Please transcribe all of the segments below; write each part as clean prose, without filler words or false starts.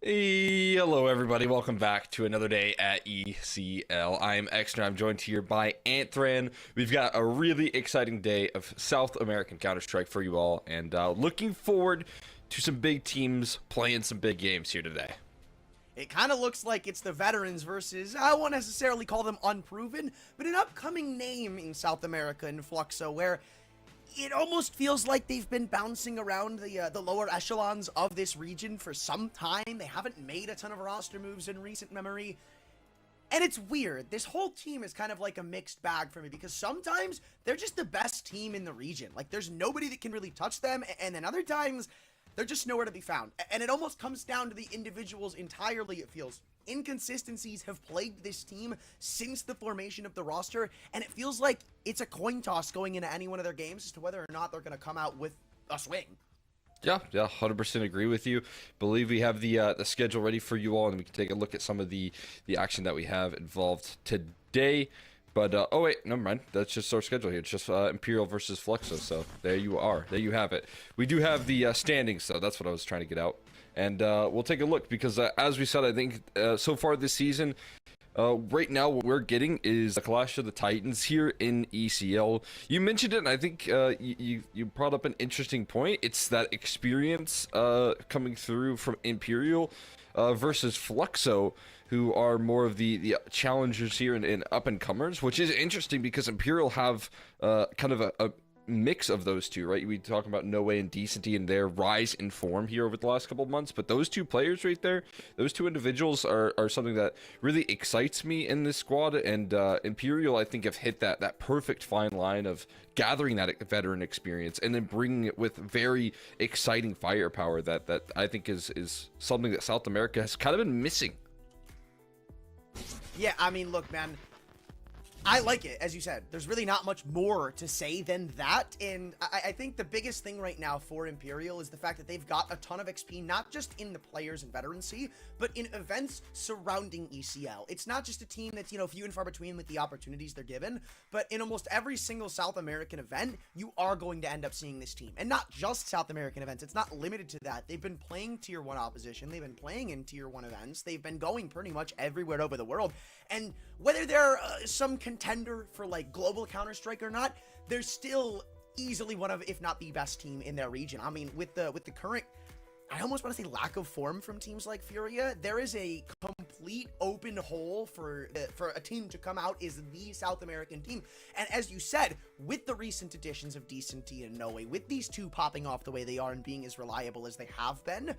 Hello everybody, welcome back to another day at ECL. I am Exner, I'm joined here by Anthran. We've got a really exciting day of South American Counter-Strike for you all, and looking forward to some big teams playing some big games here today. It kind of looks like it's the veterans versus, I won't necessarily call them unproven, but an upcoming name in South America in Fluxo, where it almost feels like they've been bouncing around the lower echelons of this region for some time. They haven't made a ton of roster moves in recent memory. And it's weird. This whole team is kind of like a mixed bag for me because sometimes they're just the best team in the region. Like, there's nobody that can really touch them, and then other times they're just nowhere to be found. And it almost comes down to the individuals entirely, it feels. Inconsistencies have plagued this team since the formation of the roster, and it feels like it's a coin toss going into any one of their games as to whether or not they're going to come out with a swing. Yeah, 100% agree with you. Believe we have the schedule ready for you all, and we can take a look at some of the action that we have involved today. But, oh wait, never mind. That's just our schedule here. It's just Imperial versus Fluxo, so there you are. There you have it. We do have the standings, though. That's what I was trying to get out. And we'll take a look because, as we said, I think so far this season, right now what we're getting is the Clash of the Titans here in ECL. You mentioned it, and I think you brought up an interesting point. It's that experience coming through from Imperial versus Fluxo, who are more of the challengers here and up-and-comers, which is interesting because Imperial have kind of a mix of those two, right? We talk about No Way and Decency and their rise in form here over the last couple of months, but those two players right there, those two individuals are something that really excites me in this squad, and Imperial, I think, have hit that perfect fine line of gathering that veteran experience and then bringing it with very exciting firepower that I think is something that South America has kind of been missing. Yeah, I mean, look, man, I like it, as you said. There's really not much more to say than that, and I think the biggest thing right now for Imperial is the fact that they've got a ton of XP, not just in the players and veterancy, but in events surrounding ECL. It's not just a team that's, you know, few and far between with the opportunities they're given, but in almost every single South American event, you are going to end up seeing this team. And not just South American events, it's not limited to that. They've been playing Tier 1 opposition, they've been playing in Tier 1 events, they've been going pretty much everywhere over the world, and whether they're some contender for like global Counter-Strike or not, they're still easily one of, if not the best team in their region. I mean, with the current, I almost want to say lack of form from teams like Furia, there is a complete open hole for a team to come out is the South American team. And as you said, with the recent additions of Decency and No Way, with these two popping off the way they are and being as reliable as they have been,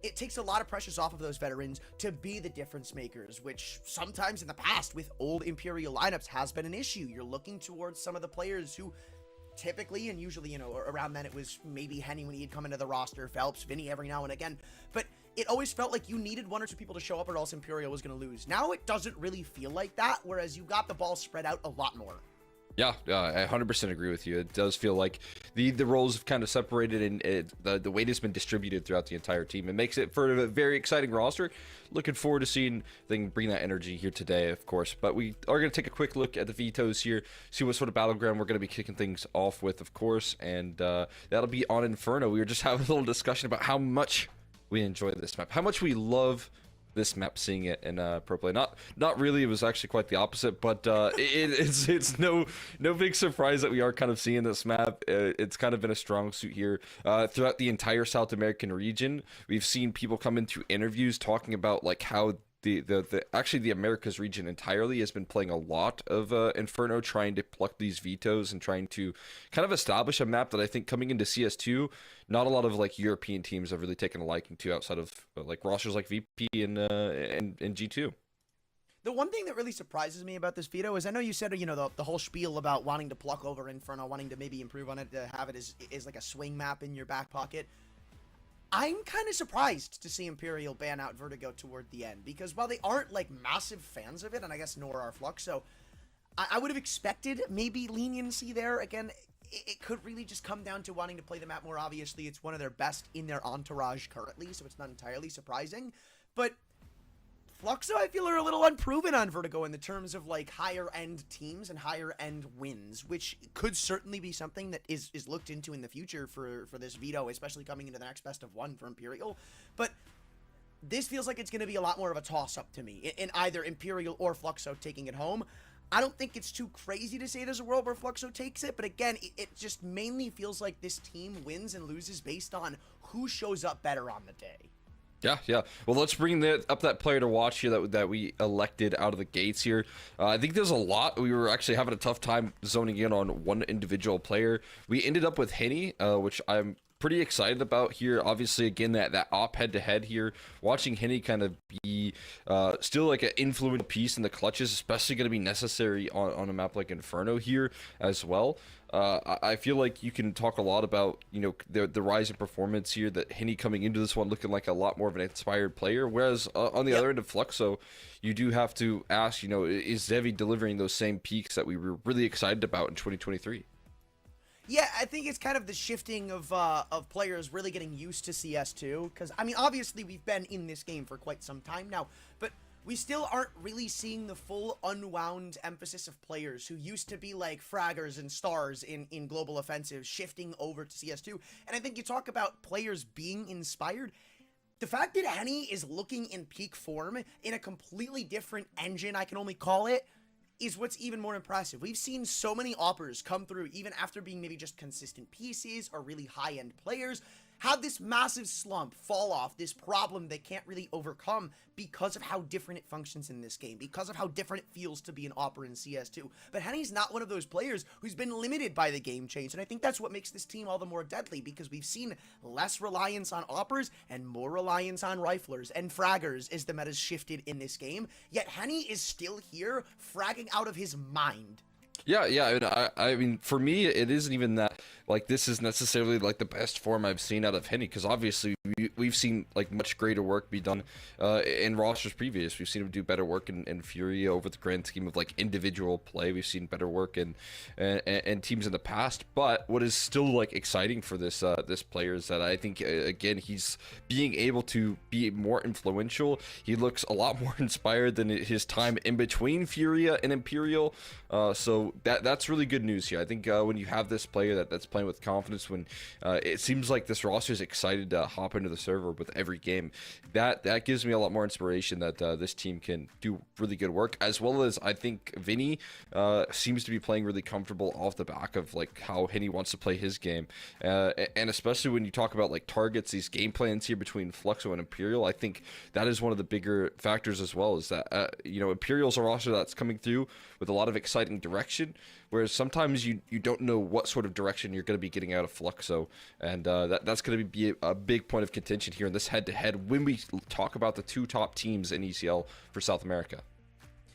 it takes a lot of pressures off of those veterans to be the difference makers, which sometimes in the past with old Imperial lineups has been an issue. You're looking towards some of the players who typically, and usually, you know, around then it was maybe Henny when he'd come into the roster, Phelps, Vinny every now and again, but it always felt like you needed one or two people to show up or else Imperial was going to lose. Now it doesn't really feel like that, whereas you got the ball spread out a lot more. Yeah, I 100% agree with you. It does feel like the roles have kind of separated and the weight has been distributed throughout the entire team. It makes it for a very exciting roster. Looking forward to seeing them bring that energy here today, of course. But we are going to take a quick look at the vetoes here, see what sort of battleground we're going to be kicking things off with, of course. And that'll be on Inferno. We were just having a little discussion about how much we enjoy this map, how much we love this map, seeing it in pro play. Not really, it was actually quite the opposite, but it's no big surprise that we are kind of seeing this map. It's kind of been a strong suit here throughout the entire South American region. We've seen people come into interviews talking about like how actually the Americas region entirely has been playing a lot of Inferno, trying to pluck these vetoes and trying to kind of establish a map that I think coming into CS2, not a lot of like European teams have really taken a liking to outside of like rosters like VP and G2. The one thing that really surprises me about this veto is I know you said, you know, the whole spiel about wanting to pluck over Inferno, wanting to maybe improve on it, to have it as like a swing map in your back pocket. I'm kind of surprised to see Imperial ban out Vertigo toward the end, because while they aren't like massive fans of it, and I guess nor are Fluxo, I would have expected maybe leniency there. Again, it could really just come down to wanting to play the map more. Obviously, it's one of their best in their entourage currently, so it's not entirely surprising. But Fluxo, I feel, are a little unproven on Vertigo in the terms of like higher end teams and higher end wins, which could certainly be something that is looked into in the future for this veto, especially coming into the next best of one for Imperial. But this feels like it's going to be a lot more of a toss-up to me in either Imperial or Fluxo taking it home. I don't think it's too crazy to say there's a world where Fluxo takes it, but again, it just mainly feels like this team wins and loses based on who shows up better on the day. Yeah. Well, let's bring up that player to watch here that we elected out of the gates here. I think there's a lot. We were actually having a tough time zoning in on one individual player. We ended up with Henny, which I'm pretty excited about here. Obviously, again, that op head-to-head here. Watching Henny kind of be still like an influential piece in the clutches, especially going to be necessary on a map like Inferno here as well. I feel like you can talk a lot about, you know, the rise in performance here, that Henny coming into this one looking like a lot more of an inspired player, whereas on the other end of Fluxo, you do have to ask, you know, is Zevi delivering those same peaks that we were really excited about in 2023? Yeah, I think it's kind of the shifting of players really getting used to CS2, because, I mean, obviously we've been in this game for quite some time now, but we still aren't really seeing the full unwound emphasis of players who used to be like fraggers and stars in Global Offensive shifting over to CS2, and I think you talk about players being inspired. The fact that Henny is looking in peak form in a completely different engine, I can only call it, is what's even more impressive. We've seen so many oppers come through, even after being maybe just consistent pieces or really high-end players, have this massive slump, fall off, this problem they can't really overcome because of how different it functions in this game, because of how different it feels to be an opper in CS2. But Henny's not one of those players who's been limited by the game change, and I think that's what makes this team all the more deadly, because we've seen less reliance on oppers and more reliance on riflers and fraggers as the meta's shifted in this game, yet Henny is still here, fragging out of his mind. Yeah, I mean, for me, it isn't even that, like, this is necessarily, like, the best form I've seen out of Henny, because obviously we've seen, like, much greater work be done in rosters previous. We've seen him do better work in Fury over the grand scheme of, like, individual play. We've seen better work in teams in the past, but what is still, like, exciting for this player is that I think, again, he's being able to be more influential. He looks a lot more inspired than his time in between Furia and Imperial, so that's really good news here. I think when you have this player that's playing with confidence, when it seems like this roster is excited to hop into the server with every game, that gives me a lot more inspiration that this team can do really good work, as well as I think Vinny seems to be playing really comfortable off the back of like how Henny wants to play his game, and especially when you talk about like targets, these game plans here between Fluxo and Imperial, I think that is one of the bigger factors as well, is that you know, Imperial's a roster that's coming through with a lot of exciting direction, whereas sometimes you don't know what sort of direction you're going to be getting out of Fluxo, and that's going to be a big point of contention here in this head-to-head when we talk about the two top teams in ECL for South America.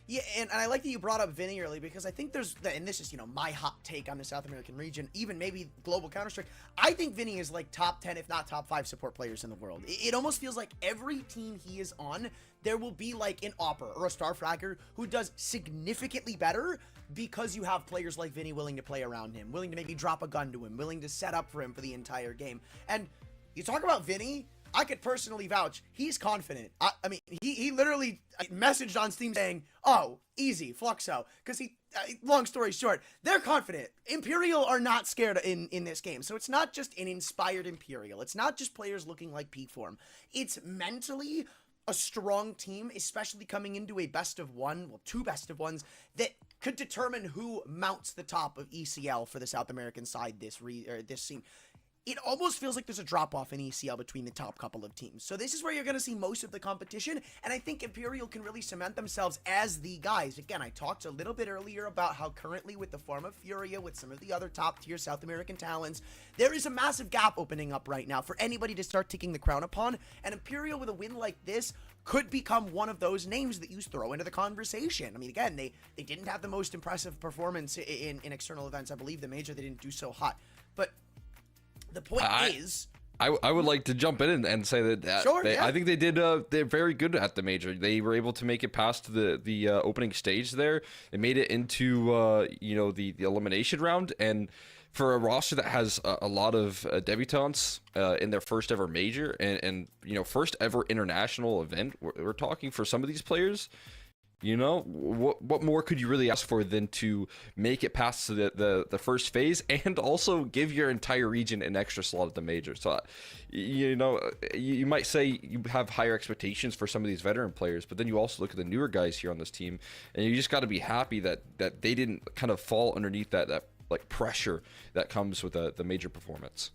Yeah, and I like that you brought up Vinny early, because I think there's, and this is, you know, my hot take on the South American region, even maybe global Counter-Strike, I think Vinny is like top 10, if not top 5 support players in the world. It almost feels like every team he is on, there will be like an opper or a star fragger who does significantly better, because you have players like Vinny willing to play around him, willing to maybe drop a gun to him, willing to set up for him for the entire game. And you talk about Vinny, I could personally vouch, he's confident. I mean, he literally messaged on Steam saying, oh, easy, Fluxo, because he, long story short, they're confident. Imperial are not scared in this game, so it's not just an inspired Imperial. It's not just players looking like peak form. It's mentally a strong team, especially coming into a best of one, well, two best of ones, that could determine who mounts the top of ECL for the South American side this scene. It almost feels like there's a drop-off in ECL between the top couple of teams. So this is where you're going to see most of the competition, and I think Imperial can really cement themselves as the guys. Again, I talked a little bit earlier about how currently with the form of Furia, with some of the other top-tier South American talents, there is a massive gap opening up right now for anybody to start taking the crown upon, and Imperial with a win like this could become one of those names that you throw into the conversation. I mean, again, they didn't have the most impressive performance in external events. I believe the major, they didn't do so hot, but the point is, I would like to jump in and say that sure, yeah. I think they did they're very good at the major. They were able to make it past the opening stage there. They made it into you know, the elimination round, and for a roster that has a lot of debutantes in their first ever major and you know, first ever international event, we're talking for some of these players, You know, what more could you really ask for than to make it past the first phase and also give your entire region an extra slot at the major? So, you know, you might say you have higher expectations for some of these veteran players, but then you also look at the newer guys here on this team, and you just got to be happy that they didn't kind of fall underneath that like pressure that comes with the major performance.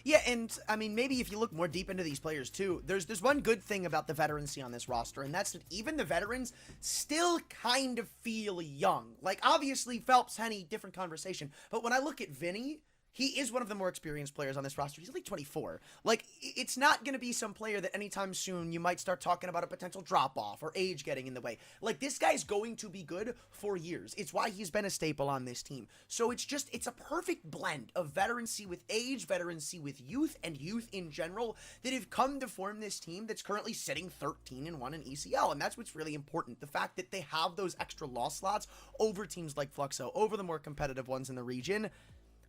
Yeah, and I mean, maybe if you look more deep into these players too, there's one good thing about the veterancy on this roster, and that's that even the veterans still kind of feel young. Like, obviously, Phelps, Henny, different conversation, but when I look at Vinny, he is one of the more experienced players on this roster. He's only 24. Like, it's not going to be some player that anytime soon you might start talking about a potential drop-off or age getting in the way. Like, this guy's going to be good for years. It's why he's been a staple on this team. So it's a perfect blend of veterancy with age, veterancy with youth, and youth in general that have come to form this team that's currently sitting 13-1 in ECL. And that's what's really important. The fact that they have those extra loss slots over teams like Fluxo, over the more competitive ones in the region,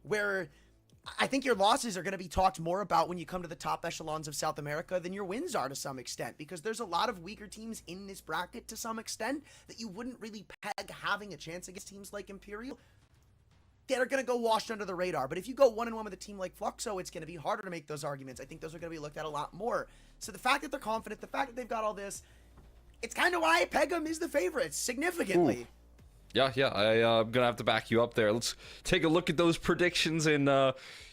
where I think your losses are going to be talked more about when you come to the top echelons of South America than your wins are to some extent, because there's a lot of weaker teams in this bracket to some extent that you wouldn't really peg having a chance against teams like Imperial that are going to go washed under the radar. But if you go 1-1 with a team like Fluxo, it's going to be harder to make those arguments. I think those are going to be looked at a lot more. So the fact that they're confident, the fact that they've got all this, it's kind of why I peg them as the favorites significantly. Ooh. Yeah, I'm going to have to back you up there. Let's take a look at those predictions and,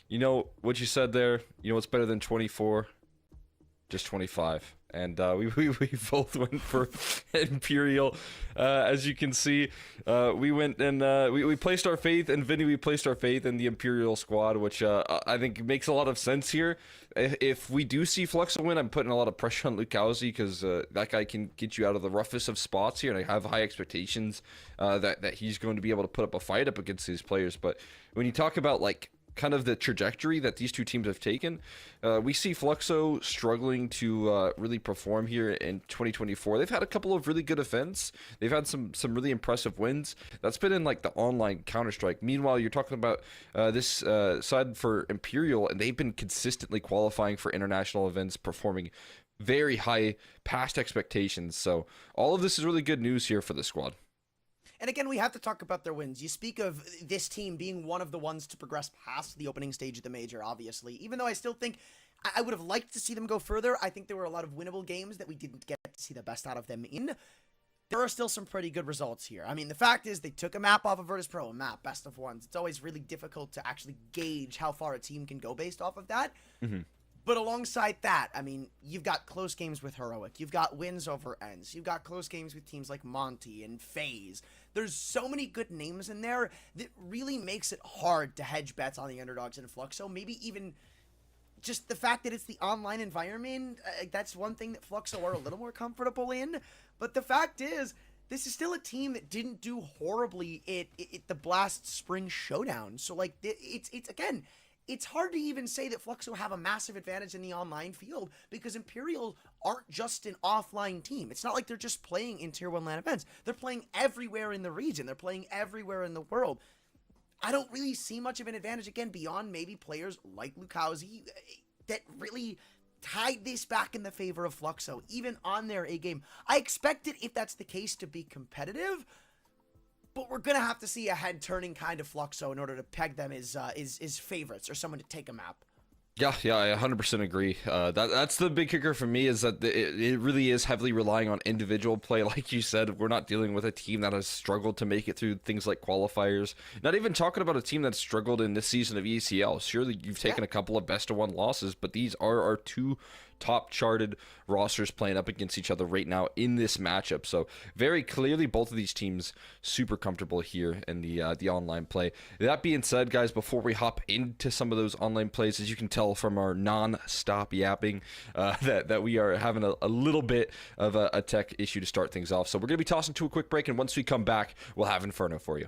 you know, what you said there. You know what's better than 24? Just 25. And we both went for Imperial. As you can see, we went and we placed our faith, and Vinny, we placed our faith in the Imperial squad, which I think makes a lot of sense here. If we do see Fluxo win, I'm putting a lot of pressure on Lukowski because that guy can get you out of the roughest of spots here, and I have high expectations that he's going to be able to put up a fight up against these players. But when you talk about, like, kind of the trajectory that these two teams have taken, we see Fluxo struggling to really perform here in 2024. They've had a couple of really good events. They've had some really impressive wins. That's been in like the online Counter-Strike. Meanwhile, you're talking about this side for Imperial, and they've been consistently qualifying for international events, performing very high past expectations. So all of this is really good news here for the squad. And again, we have to talk about their wins. You speak of this team being one of the ones to progress past the opening stage of the major, obviously. Even though I still think I would have liked to see them go further, I think there were a lot of winnable games that we didn't get to see the best out of them in. There are still some pretty good results here. I mean, the fact is they took a map off of Virtus Pro, a map, best of ones. It's always really difficult to actually gauge how far a team can go based off of that. Mm-hmm. But alongside that, I mean, you've got close games with Heroic. You've got wins over Ends. You've got close games with teams like Monty and FaZe. There's so many good names in there that really makes it hard to hedge bets on the underdogs in Fluxo. Maybe even just the fact that it's the online environment, that's one thing that Fluxo are a little more comfortable in. But the fact is, this is still a team that didn't do horribly at the Blast Spring Showdown. So, like, it's again, it's hard to even say that Fluxo have a massive advantage in the online field because Imperial aren't just an offline team. It's not like they're just playing in Tier 1 LAN events. They're playing everywhere in the region. They're playing everywhere in the world. I don't really see much of an advantage, again, beyond maybe players like Lukowski that really tied this back in the favor of Fluxo, even on their A game. I expect it, if that's the case, to be competitive, but we're going to have to see a head-turning kind of Fluxo in order to peg them as favorites or someone to take a map. Yeah, I 100% agree. That's the big kicker for me, is that it really is heavily relying on individual play. Like you said, we're not dealing with a team that has struggled to make it through things like qualifiers. Not even talking about a team that's struggled in this season of ECL. Surely you've taken a couple of best-of-1 losses, but these are our two top-charted rosters playing up against each other right now in this matchup. So very clearly, both of these teams super comfortable here in the online play. That being said, guys, before we hop into some of those online plays, as you can tell from our non-stop yapping, that we are having a little bit of a tech issue to start things off. So we're going to be tossing to a quick break, and once we come back, we'll have Inferno for you.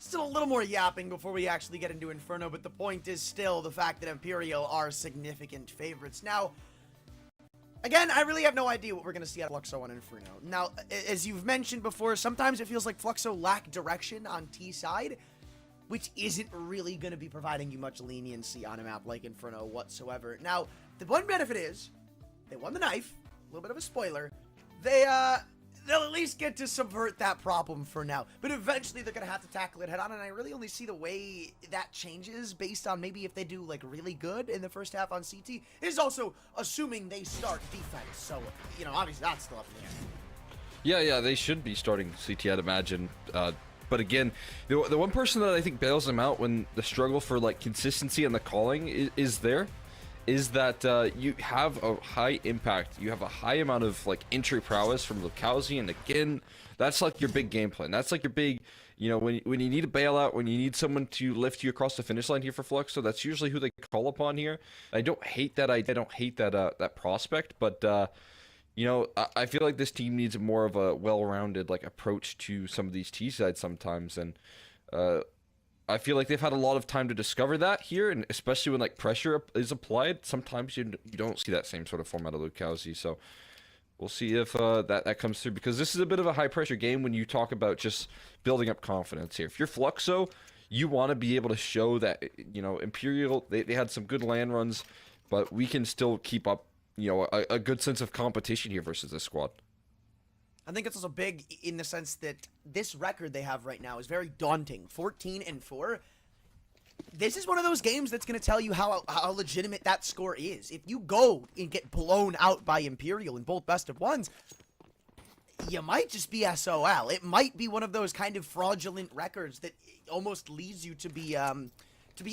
Still a little more yapping before we actually get into Inferno, but the point is still the fact that Imperial are significant favorites. Now, again, I really have no idea what we're going to see out of Fluxo on Inferno. Now, as you've mentioned before, sometimes it feels like Fluxo lack direction on T side, which isn't really going to be providing you much leniency on a map like Inferno whatsoever. Now, the one benefit is, they won the knife, a little bit of a spoiler, they'll at least get to subvert that problem for now. But eventually they're going to have to tackle it head on, and I really only see the way that changes based on maybe if they do, like, really good in the first half on CT, is also assuming they start defense. So, you know, obviously that's still up in the air. Yeah, they should be starting CT, I'd imagine. But again, the one person that I think bails them out when the struggle for, like, consistency and the calling is that you have a high impact, you have a high amount of, like, entry prowess from Lucauzi, and again, that's like your big game plan. That's like your big, you know, when you need a bailout, when you need someone to lift you across the finish line here for Fluxo, that's usually who they call upon here. I don't hate that idea, I don't hate that prospect, but you know, I feel like this team needs more of a well-rounded, like, approach to some of these T sides sometimes, and I feel like they've had a lot of time to discover that here, and especially when, like, pressure is applied, sometimes you don't see that same sort of format of Lucauzi, so we'll see if that comes through, because this is a bit of a high-pressure game when you talk about just building up confidence here. If you're Fluxo, you want to be able to show that, you know, Imperial, they had some good land runs, but we can still keep up, you know, a good sense of competition here versus this squad. I think it's also big in the sense that this record they have right now is very daunting. 14-4. This is one of those games that's going to tell you how legitimate that score is. If you go and get blown out by Imperial in both best of ones, you might just be SOL. It might be one of those kind of fraudulent records that almost leads you to be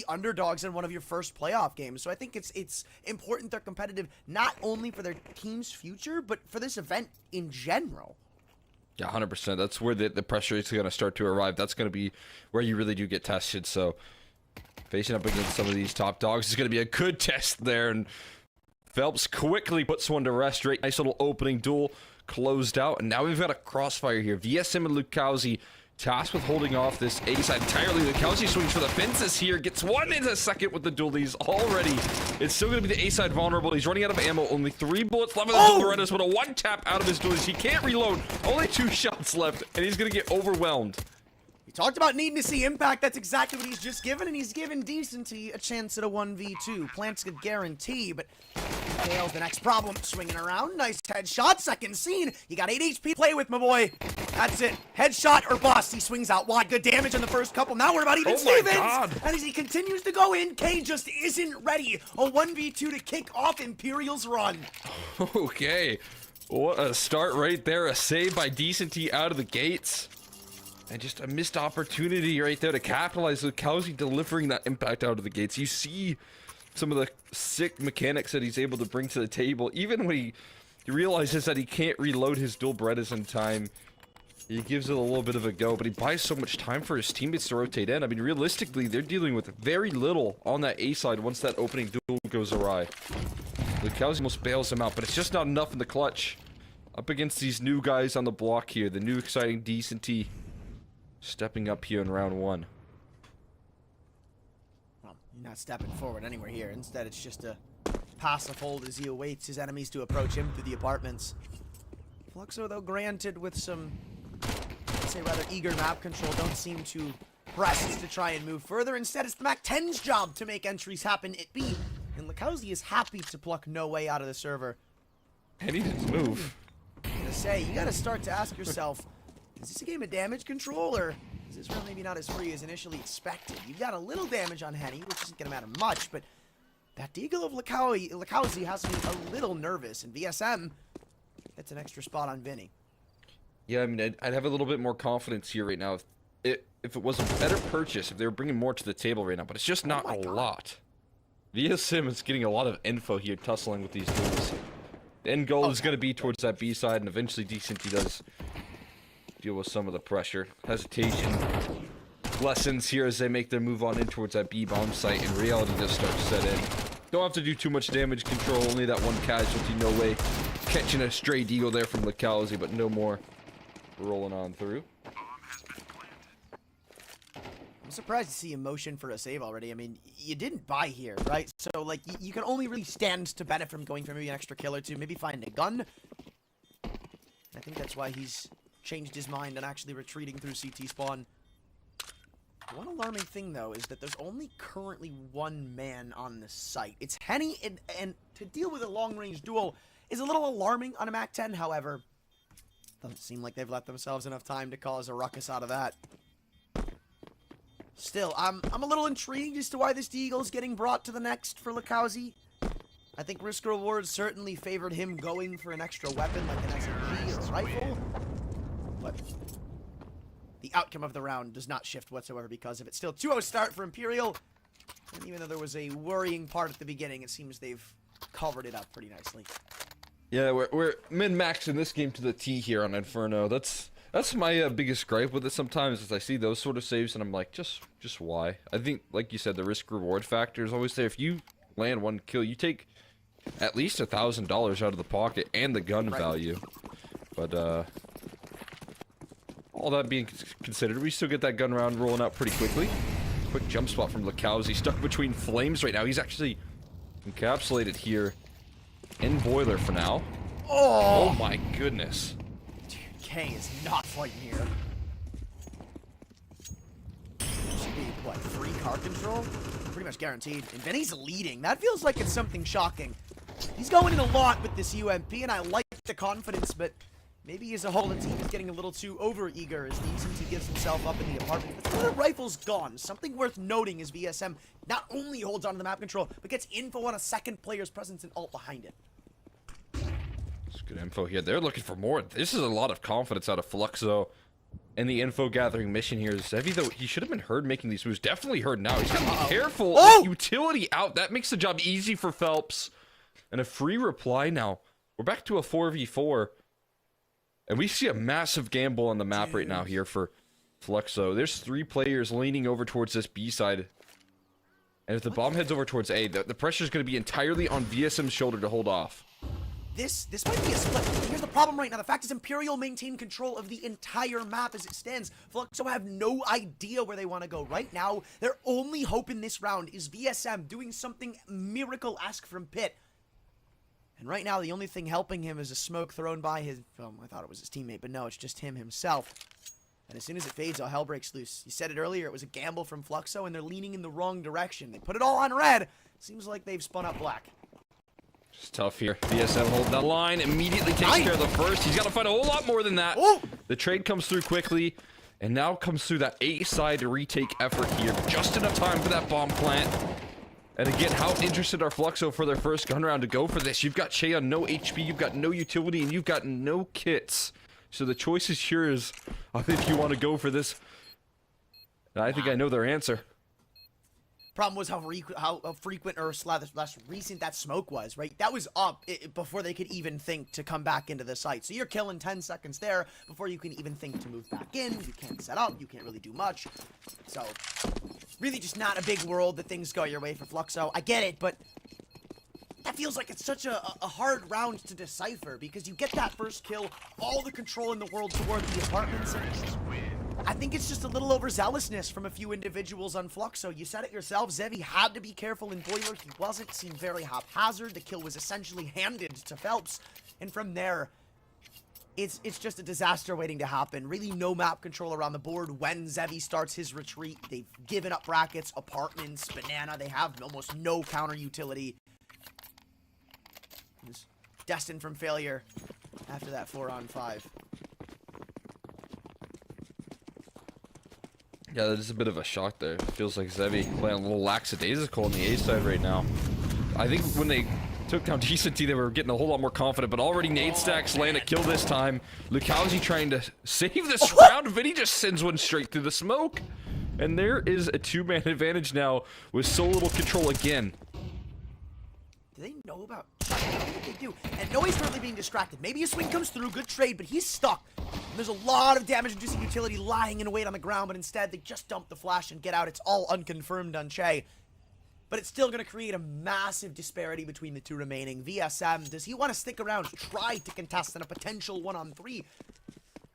underdogs in one of your first playoff games. So I think it's important they're competitive, not only for their team's future, but for this event in general. Yeah, 100%. That's where the pressure is going to start to arrive. That's going to be where you really do get tested. So facing up against some of these top dogs is going to be a good test there. And Phelps quickly puts one to rest. Right, nice little opening duel closed out. And now we've got a crossfire here. VSM and Lucauzi tasked with holding off this A side entirely. Lucauzi swings for the fences here. Gets one in a second with the dualies already. It's still going to be the A side vulnerable. He's running out of ammo. Only 3 bullets left with the Berettas with a 1-tap out of his dualies. He can't reload. Only 2 shots left, and he's going to get overwhelmed. talked about needing to see impact. That's exactly what he's just given, and he's given Decenty a chance at a 1v2. Plants could guarantee, but Tails the next problem. Swinging around, nice headshot, second scene. You got 8 HP to play with, my boy. That's it. Headshot or bust. He swings out wide. Good damage on the first couple. Now we're about even Stevens. And as he continues to go in, K just isn't ready. A 1v2 to kick off Imperial's run. Okay. What a start right there. A save by Decenty out of the gates. And just a missed opportunity right there to capitalize with Kowsey delivering that impact out of the gates. You see some of the sick mechanics that he's able to bring to the table. Even when he realizes that he can't reload his dual Berettas in time, he gives it a little bit of a go, but he buys so much time for his teammates to rotate in. I mean, realistically, they're dealing with very little on that A side once that opening duel goes awry. Kowsey almost bails him out, but it's just not enough in the clutch. Up against these new guys on the block here, the new exciting Decenty stepping up here in round 1. Well, you're not stepping forward anywhere here. Instead, it's just a passive hold as he awaits his enemies to approach him through the apartments. Fluxo, though, granted with some, let's say, rather eager map control, don't seem to press to try and move further. Instead, it's the Mac 10's job to make entries happen at B. And Kowsey is happy to pluck No Way out of the server. And he didn't move. I'm gonna say, you gotta start to ask yourself, is this a game of damage control, or is this really maybe not as free as initially expected? You've got a little damage on Henny, which isn't gonna matter much, but that deagle of Kowsey has me a little nervous, and VSM, that's an extra spot on Vinny. Yeah, I mean, I'd have a little bit more confidence here right now if it was a better purchase, if they were bringing more to the table right now, but it's just not a lot. VSM is getting a lot of info here, tussling with these duels. The end goal is going to be towards that B side, and eventually Decenty does deal with some of the pressure. Hesitation lessons here as they make their move on in towards that B bomb site, and reality just starts to set in. Don't have to do too much damage control, only that one casualty, No Way. Catching a stray deagle there from Kowsey, but no more. Rolling on through. I'm surprised to see a motion for a save already. I mean, you didn't buy here, right? So, like, you can only really stand to benefit from going for maybe an extra kill or two, maybe find a gun. I think that's why he's changed his mind and actually retreating through CT spawn. One alarming thing, though, is that there's only currently one man on the site. It's Henny, and to deal with a long-range duel is a little alarming on a Mac 10, however. Doesn't seem like they've let themselves enough time to cause a ruckus out of that. Still, I'm a little intrigued as to why this deagle is getting brought to the next for Kowsey. I think risk reward certainly favored him going for an extra weapon like an SMG or a rifle. But the outcome of the round does not shift whatsoever because of it. Still 2-0 start for Imperial. And even though there was a worrying part at the beginning, it seems they've covered it up pretty nicely. Yeah, we're min-maxing this game to the T here on Inferno. That's my biggest gripe with it sometimes, is I see those sort of saves and I'm like, just why? I think, like you said, the risk-reward factor is always there. If you land one kill, you take at least $1,000 out of the pocket and the gun value. But, all that being considered, we still get that gun round rolling out pretty quickly. Quick jump spot from Kowsey, stuck between flames right now. He's actually encapsulated here in Boiler for now. Oh my goodness. K is not fighting here. Should be, what, 3 car control? Pretty much guaranteed. And Vinny's leading. That feels like it's something shocking. He's going in a lot with this UMP, and I like the confidence, but maybe as a whole, the team is getting a little too over-eager as Decenty gives himself up in the apartment. But the rifle's gone. Something worth noting is VSM not only holds on to the map control, but gets info on a second player's presence and ult behind it. That's good info here. They're looking for more. This is a lot of confidence out of Fluxo. And the info gathering mission here is Zevi, though he should have been heard making these moves. Definitely heard now. He's got to be careful. Oh! Utility out. That makes the job easy for Phelps. And a free reply now. We're back to a 4v4. And we see a massive gamble on the map right now here for Fluxo. There's 3 players leaning over towards this B side. And if the bomb heads over towards A, the pressure is going to be entirely on VSM's shoulder to hold off. This might be a split. Here's the problem right now. The fact is Imperial maintain control of the entire map as it stands. Fluxo have no idea where they want to go. Right now, their only hope in this round is VSM doing something miracle-esque from Pit. And right now, the only thing helping him is a smoke thrown by his... Well, I thought it was his teammate, but no, it's just him himself. And as soon as it fades, all hell breaks loose. You said it earlier, it was a gamble from Fluxo, and they're leaning in the wrong direction. They put it all on red. Seems like they've spun up black. It's tough here. VSM hold that line, immediately takes care of the first. He's got to find a whole lot more than that. Oh! The trade comes through quickly, and now comes through that A side retake effort here. Just enough time for that bomb plant. And again, how interested are Fluxo for their first gun round to go for this? You've got Che on no HP, you've got no utility, and you've got no kits. So the choice is yours if you want to go for this. And I think I know their answer. Problem was how frequent or less recent that smoke was, right? That was up before they could even think to come back into the site. So you're killing 10 seconds there before you can even think to move back in. You can't set up. You can't really do much. So really just not a big world that things go your way for Fluxo. I get it, but that feels like it's such a hard round to decipher because you get that first kill, all the control in the world toward the apartments. And I think it's just a little overzealousness from a few individuals on Fluxo. You said it yourself, Zevi had to be careful in Boiler. He wasn't, seemed very haphazard. The kill was essentially handed to Phelps. And from there, it's just a disaster waiting to happen. Really no map control around the board when Zevi starts his retreat. They've given up brackets, apartments, banana. They have almost no counter utility. He's destined from failure after that 4-on-5. Yeah, that is a bit of a shock there. It feels like Zevi playing a little lackadaisical on the A side right now. I think when they took down Decent T, they were getting a whole lot more confident, but already nade stacks land a kill this time. Lukowski trying to save this round. Vinny just sends one straight through the smoke. And there is a two-man advantage now with so little control again. Do they know about... I don't think they do. And Noe's currently being distracted. Maybe a swing comes through, good trade, but he's stuck. And there's a lot of damage-reducing utility lying in wait on the ground, but instead they just dump the flash and get out. It's all unconfirmed on Che. But it's still going to create a massive disparity between the two remaining. VSM, does he want to stick around, try to contest in a potential 1-on-3?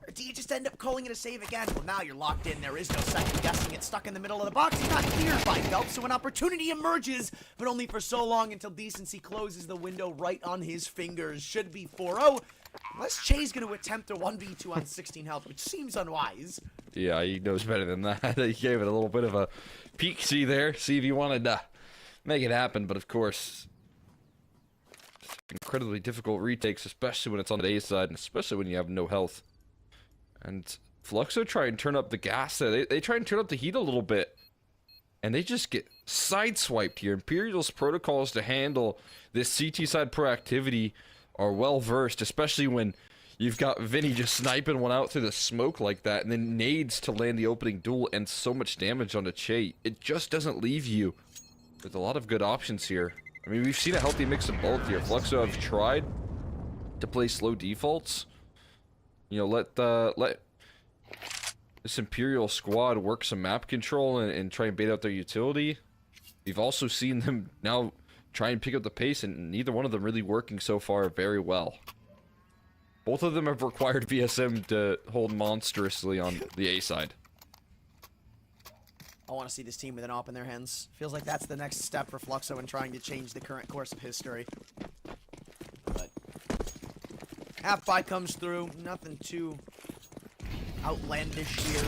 Or do you just end up calling it a save again? Well, now you're locked in. There is no second guessing. It's stuck in the middle of the box. He's not cleared by Phelps, so an opportunity emerges, but only for so long until Decency closes the window right on his fingers. Should be 4-0. Unless Che's going to attempt a 1v2 on 16 health, which seems unwise. Yeah, he knows better than that. He gave it a little bit of a peek-see there, see if he wanted to make it happen, but of course, incredibly difficult retakes, especially when it's on the A side, and especially when you have no health. And Fluxo try and turn up the gas there. They try and turn up the heat a little bit. And they just get sideswiped here. Imperial's protocols to handle this CT side proactivity are well versed, especially when you've got Vinny just sniping one out through the smoke like that, and then nades to land the opening duel and so much damage onto Che. It just doesn't leave you with a lot of good options here. I mean, we've seen a healthy mix of both here. Fluxo have tried to play slow defaults. You know, let this Imperial squad work some map control and try and bait out their utility. We've also seen them now try and pick up the pace, and neither one of them really working so far very well. Both of them have required VSM to hold monstrously on the A side. I want to see this team with an op in their hands. Feels like that's the next step for Fluxo in trying to change the current course of history. But half-buy comes through. Nothing too outlandish here.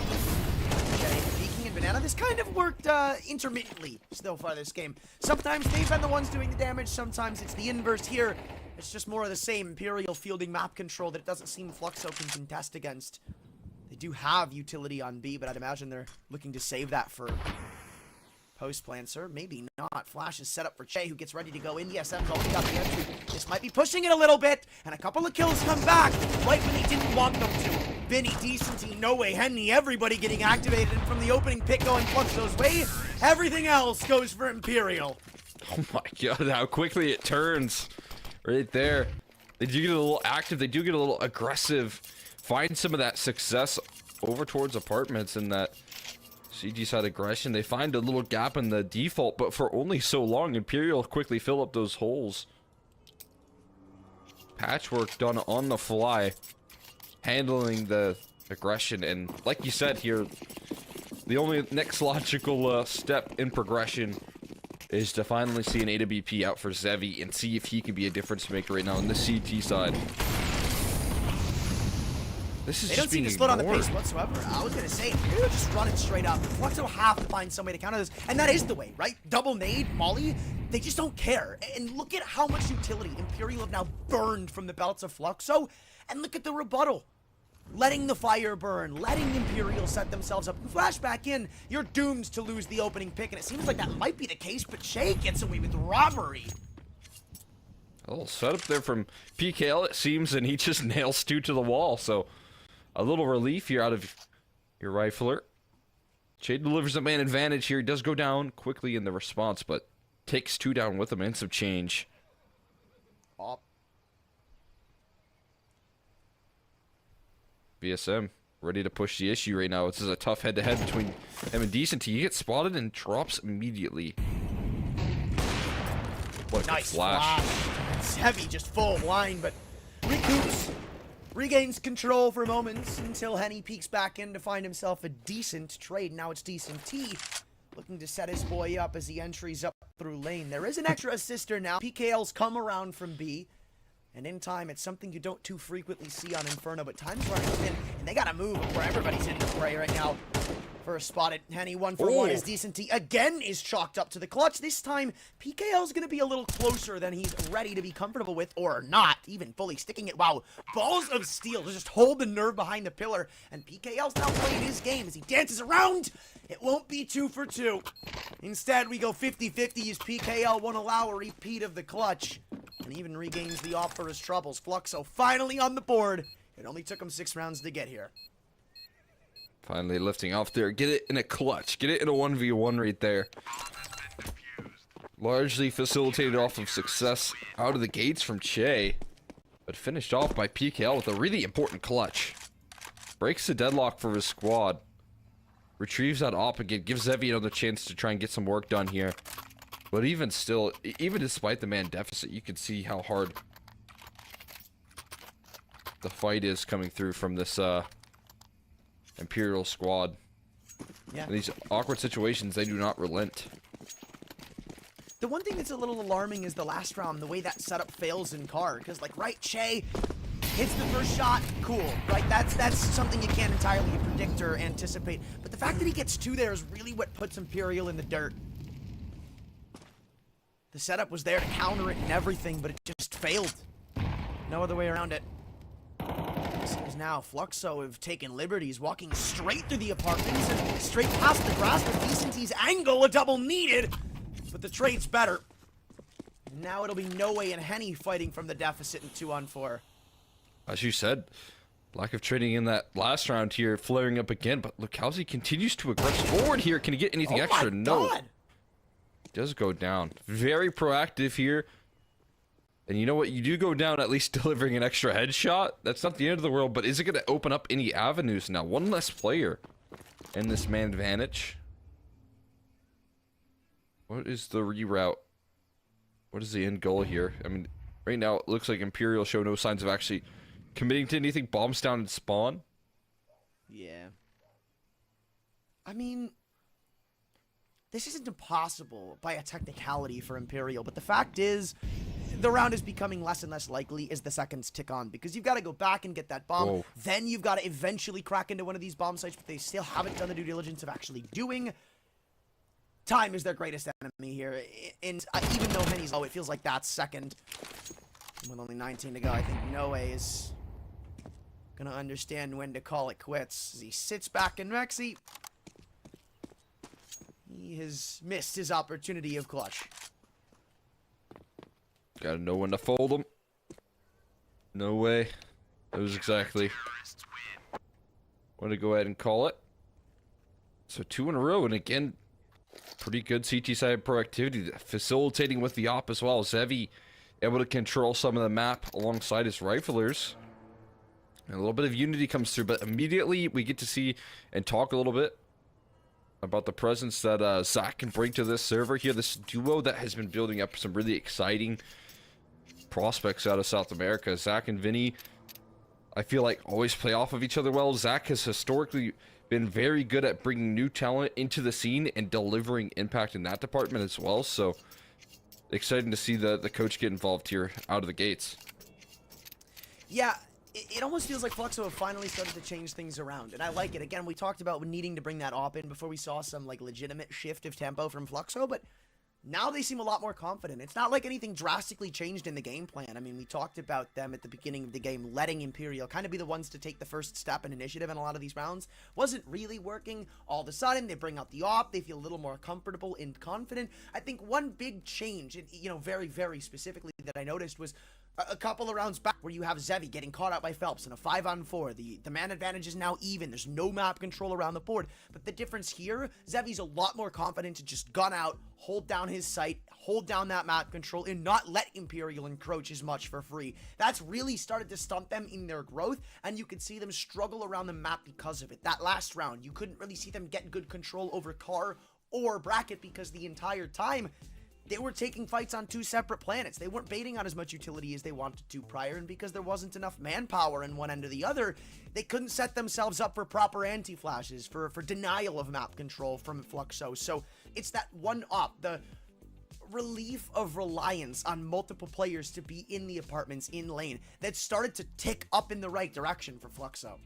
Okay, Viking and Banana. This kind of worked intermittently so far this game. Sometimes they've been the ones doing the damage. Sometimes it's the inverse here. It's just more of the same. Imperial fielding map control that it doesn't seem Fluxo can contest against. They do have utility on B, but I'd imagine they're looking to save that for post-plancer. Maybe not. Flash is set up for Che, who gets ready to go in. ESM's already got the entry. This might be pushing it a little bit, and a couple of kills come back right when he didn't want them to. Vinny, Decenty, No Way, Henny, everybody getting activated, and from the opening pick going Fluxo's way, everything else goes for Imperial. Oh my god, how quickly it turns. Right there. They do get a little active. They do get a little aggressive. Find some of that success over towards apartments and that CG side aggression. They find a little gap in the default, but for only so long. Imperial quickly fill up those holes. Patchwork done on the fly, handling the aggression, and like you said here, the only next logical step in progression is to finally see an AWP out for Zevi and see if he can be a difference maker right now on the CT side. This is They just don't seem being to slow down the ignored. pace whatsoever. I was going to say, they're just running straight up. Fluxo have to find some way to counter this. And that is the way, right? Double nade, Molly, they just don't care. And look at how much utility Imperial have now burned from the belts of Fluxo. And look at the rebuttal. Letting the fire burn, letting Imperial set themselves up. You flash back in, you're doomed to lose the opening pick. And it seems like that might be the case, but Shay gets away with robbery. A little setup there from PKL, it seems, and he just nails 2 to the wall. So a little relief here out of your rifler. Shay delivers a man advantage here. He does go down quickly in the response, but takes 2 down with him and some change. BSM ready to push the issue right now. This is a tough head-to-head between him and Decent. He gets spotted and drops immediately. What a Nice flash. It's heavy, just full blind, but recoups. Regains control for moments until Henny peeks back in to find himself a decent trade. Now it's Decent T looking to set his boy up as he entries up through lane. There is an extra assister now. PKL's come around from B. And in time, it's something you don't too frequently see on Inferno, but time's running thin, and they gotta move where everybody's in the fray right now. First spotted, Henny 1 for 1 as Decent T again is chalked up to the clutch. This time, PKL's gonna be a little closer than he's ready to be comfortable with, or not, even fully sticking it. Wow, balls of steel to just hold the nerve behind the pillar, and PKL's now playing his game as he dances around. It won't be 2 for 2. Instead, we go 50-50 as PKL won't allow a repeat of the clutch. And even regains the off for his troubles. Fluxo finally on the board. It only took him 6 rounds to get here. Finally lifting off there. Get it in a clutch. Get it in a 1v1 right there. Largely facilitated off of success out of the gates from Che. But finished off by PKL with a really important clutch. Breaks the deadlock for his squad. Retrieves that op again. Gives Zevi another chance to try and get some work done here. But even still, even despite the man deficit, you can see how hard the fight is coming through from this Imperial squad. Yeah. In these awkward situations, they do not relent. The one thing that's a little alarming is the last round, the way that setup fails in car. Because, like, right, Che hits the first shot, cool, right? That's something you can't entirely predict or anticipate. But the fact that he gets 2 there is really what puts Imperial in the dirt. The setup was there to counter it and everything, but it just failed. No other way around it. Seems now Fluxo have taken liberties, walking straight through the apartments and straight past the grass with Decent T's angle, a double needed. But the trade's better. Now it'll be No Way and Henny fighting from the deficit in 2-on-4. As you said, lack of trading in that last round here, flaring up again. But look how he continues to aggress forward here. Can he get anything extra? No. God. Does go down. Very proactive here. And you know what? You do go down at least delivering an extra headshot. That's not the end of the world, but is it going to open up any avenues now? One less player in this man advantage. What is the reroute? What is the end goal here? I mean, right now it looks like Imperial show no signs of actually committing to anything. Bombs down and spawn. Yeah. I mean, this isn't impossible by a technicality for Imperial, but the fact is, the round is becoming less and less likely as the seconds tick on, because you've got to go back and get that bomb. Whoa. Then you've got to eventually crack into one of these bomb sites, but they still haven't done the due diligence of actually doing. Time is their greatest enemy here, and even though Henny's low, it feels like that's second. With only 19 to go, I think Noe is gonna understand when to call it quits. As he sits back in Rexy, he has missed his opportunity of clutch. Gotta know when to fold them. No way. That was exactly when to go ahead and call it. So 2 in a row, and again, pretty good CT side proactivity, facilitating with the op as well. Zevi able to control some of the map alongside his riflers. And a little bit of unity comes through, but immediately we get to see and talk a little bit about the presence that Zach can bring to this server here. This duo that has been building up some really exciting prospects out of South America. Zach and Vinny, I feel like, always play off of each other well. Zach has historically been very good at bringing new talent into the scene and delivering impact in that department as well. So exciting to see the coach get involved here out of the gates. Yeah, it almost feels like Fluxo have finally started to change things around, and I like it. Again, we talked about needing to bring that op in before we saw some like legitimate shift of tempo from Fluxo, but now they seem a lot more confident. It's not like anything drastically changed in the game plan. I mean, we talked about them at the beginning of the game letting Imperial kind of be the ones to take the first step in initiative in a lot of these rounds. Wasn't really working. All of a sudden, they bring out the op. They feel a little more comfortable and confident. I think one big change, you know, very, very specifically that I noticed was a couple of rounds back where you have Zevi getting caught out by Phelps in a 5-on-4. The man advantage is now even. There's no map control around the board. But the difference here, Zevi's a lot more confident to just gun out, hold down his sight, hold down that map control, and not let Imperial encroach as much for free. That's really started to stunt them in their growth, and you could see them struggle around the map because of it. That last round, you couldn't really see them get good control over Car or Bracket because the entire time they were taking fights on two separate planets. They weren't baiting out as much utility as they wanted to prior, and because there wasn't enough manpower in one end or the other, they couldn't set themselves up for proper anti-flashes, for denial of map control from Fluxo. So it's that one op, the relief of reliance on multiple players to be in the apartments in lane that started to tick up in the right direction for Fluxo.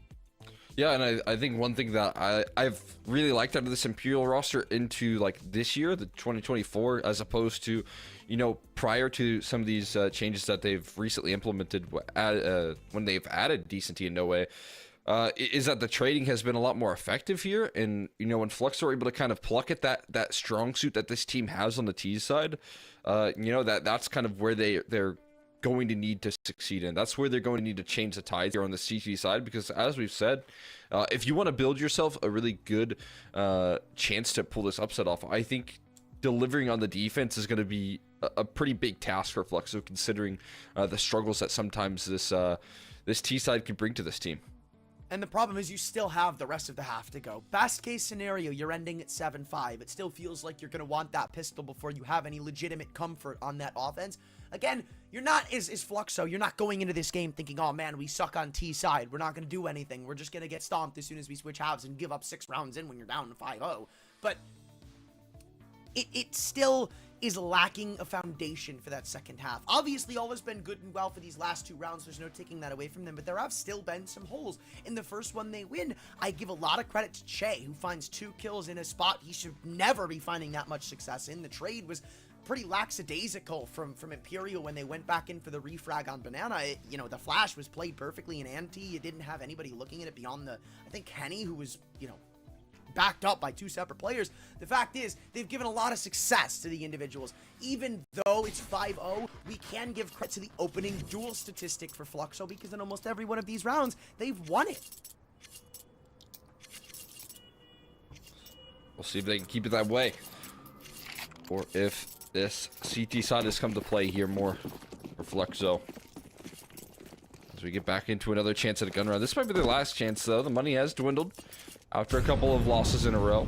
Yeah, and I think one thing that I've really liked out of this Imperial roster into like this year, the 2024, as opposed to, you know, prior to some of these changes that they've recently implemented when they've added decency in no way, is that the trading has been a lot more effective here. And, you know, when Flux are able to kind of pluck at that strong suit that this team has on the T side, you know, that's kind of where they're going to need to succeed in. That's where they're going to need to change the tide here on the CT side, because as we've said, if you want to build yourself a really good chance to pull this upset off, I think delivering on the defense is going to be a pretty big task for Fluxo, considering the struggles that sometimes this T side can bring to this team. And the problem is you still have the rest of the half to go. Best case scenario, you're ending at 7-5. It still feels like you're going to want that pistol before you have any legitimate comfort on that offense. Again, you're not, is Fluxo, you're not going into this game thinking, oh man, we suck on T side. We're not going to do anything. We're just going to get stomped as soon as we switch halves and give up 6 rounds in when you're down 5-0. But it still is lacking a foundation for that second half. Obviously, all has been good and well for these last 2 rounds. There's no taking that away from them, but there have still been some holes. In the first one they win, I give a lot of credit to Che, who finds 2 kills in a spot he should never be finding that much success in. The trade was pretty lackadaisical from Imperial when they went back in for the refrag on Banana. You know, the flash was played perfectly in anti. You didn't have anybody looking at it beyond I think Kenny, who was, you know, backed up by 2 separate players. The fact is, they've given a lot of success to the individuals. Even though it's 5-0, we can give credit to the opening duel statistic for Fluxo, because in almost every one of these rounds, they've won it. We'll see if they can keep it that way, or if this CT side has come to play here more for Fluxo. As we get back into another chance at a gun round. This might be their last chance, though. The money has dwindled after a couple of losses in a row,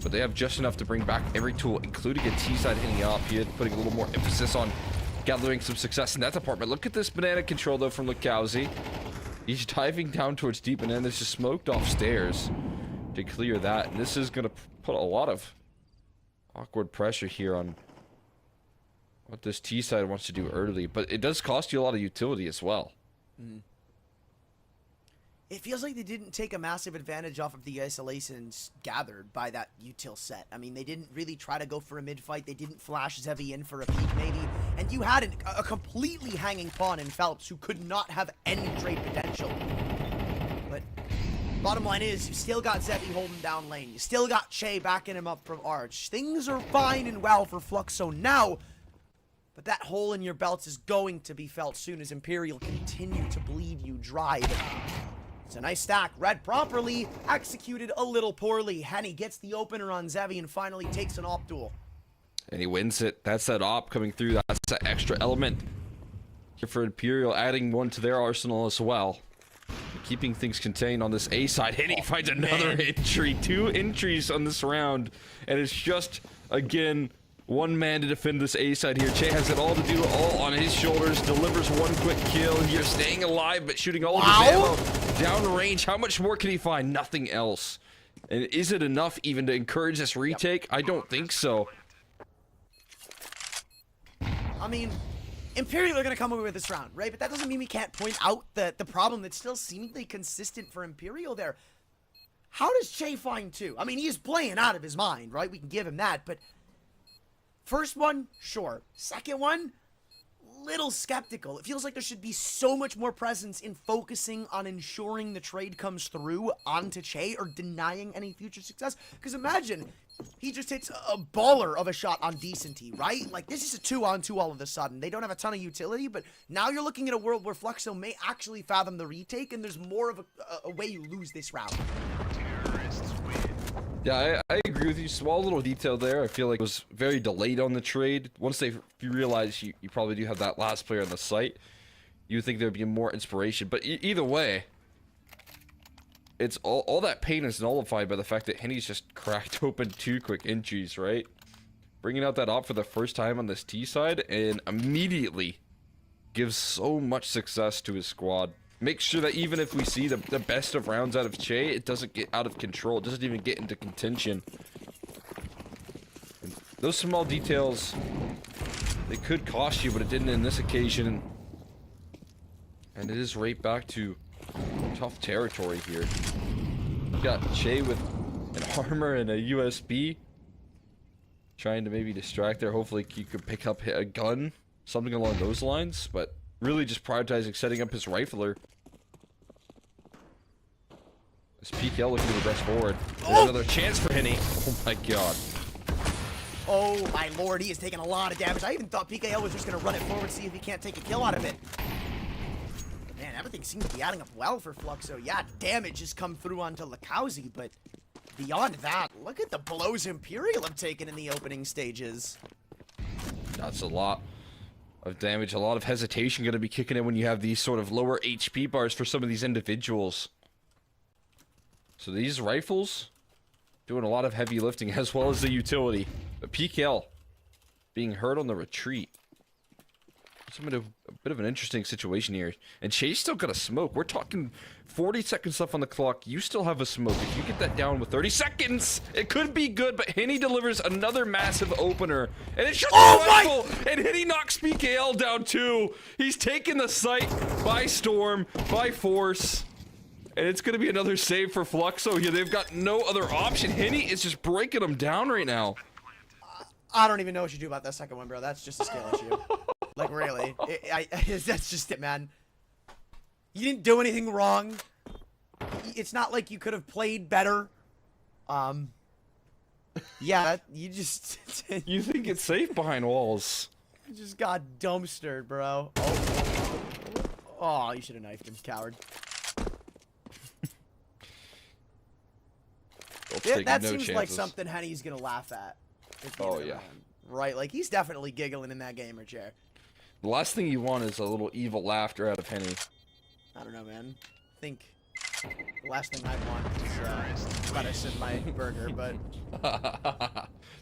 but they have just enough to bring back every tool, including a T-side hitting up here, putting a little more emphasis on gathering some success in that department. Look at this banana control, though, from Lukowski. He's diving down towards deep, and then there's just smoked off stairs to clear that, and this is going to put a lot of awkward pressure here on what this T-side wants to do early, but it does cost you a lot of utility as well. It feels like they didn't take a massive advantage off of the isolations gathered by that util set. I mean, they didn't really try to go for a mid-fight. They didn't flash Zevi in for a peek, maybe. And you had a completely hanging pawn in Phelps who could not have any trade potential. But bottom line is, you still got Zevi holding down lane. You still got Che backing him up from Arch. Things are fine and well for Fluxo now. But that hole in your belts is going to be felt soon as Imperial continue to bleed you dry. It's a nice stack, read properly, executed a little poorly. Henny gets the opener on Zevi and finally takes an op duel. And he wins it. That's that op coming through. That's that extra element here for Imperial, adding one to their arsenal as well. Keeping things contained on this A side. Henny finds another entry. 2 entries on this round. And it's just, again, one man to defend this A side here. Che has it all to do, all on his shoulders. Delivers 1 quick kill here, staying alive, but shooting all of his ammo down range. How much more can he find? Nothing else. And is it enough even to encourage this retake? I don't think so. I mean, Imperial are going to come away with this round, right? But that doesn't mean we can't point out the problem that's still seemingly consistent for Imperial there. How does Che find 2? I mean, he is playing out of his mind, right? We can give him that, but first one, sure. Second one, little skeptical. It feels like there should be so much more presence in focusing on ensuring the trade comes through onto Che or denying any future success. Because imagine he just hits a baller of a shot on Decenty, right? Like, this is a 2-on-2 all of a sudden. They don't have a ton of utility, but now you're looking at a world where Fluxo may actually fathom the retake, and there's more of a way you lose this round. Yeah, I agree with you. Small little detail there. I feel like it was very delayed on the trade. Once you realize you probably do have that last player on the site, you would think there would be more inspiration. But either way, it's all that pain is nullified by the fact that Henny's just cracked open 2 quick entries, right? Bringing out that op for the first time on this T side and immediately gives so much success to his squad. Make sure that even if we see the best of rounds out of Che, it doesn't get out of control. It doesn't even get into contention. And those small details, they could cost you, but it didn't in this occasion. And it is right back to tough territory here. You got Che with an armor and a USB. Trying to maybe distract there. Hopefully you could pick up a gun. Something along those lines. But really just prioritizing setting up his rifler. This PKL looking to progress forward. Oh! Another chance for Henny. Oh my god. Oh my lord, he is taking a lot of damage. I even thought PKL was just going to run it forward, see if he can't take a kill out of it. Man, everything seems to be adding up well for Fluxo. Yeah, damage has come through onto Lakowski, but beyond that, look at the blows Imperial have taken in the opening stages. That's a lot of damage. A lot of hesitation going to be kicking in when you have these sort of lower HP bars for some of these individuals. So these rifles doing a lot of heavy lifting as well as the utility. But PKL being hurt on the retreat. It's a bit of an interesting situation here. And Che's still got a smoke. We're talking 40 seconds left on the clock. You still have a smoke. If you get that down with 30 seconds, it could be good. But Henny delivers another massive opener. And it's just rifle. And Henny knocks PKL down too. He's taken the site by storm, by force. And it's going to be another save for Fluxo here. They've got no other option. Henny is just breaking them down right now. I don't even know what you do about that second one, bro. That's just a skill issue. Like, really. That's just it, man. You didn't do anything wrong. It's not like you could have played better. Yeah, you just... You think it's safe behind walls. You just got dumpstered, bro. Oh, you should have knifed him, coward. That no seems chances. like something Henny's gonna laugh at. Oh, yeah. Right, like, he's definitely giggling in that gamer chair. The last thing you want is a little evil laughter out of Henny. I don't know, man. I think the last thing I want is lettuce in my burger, but...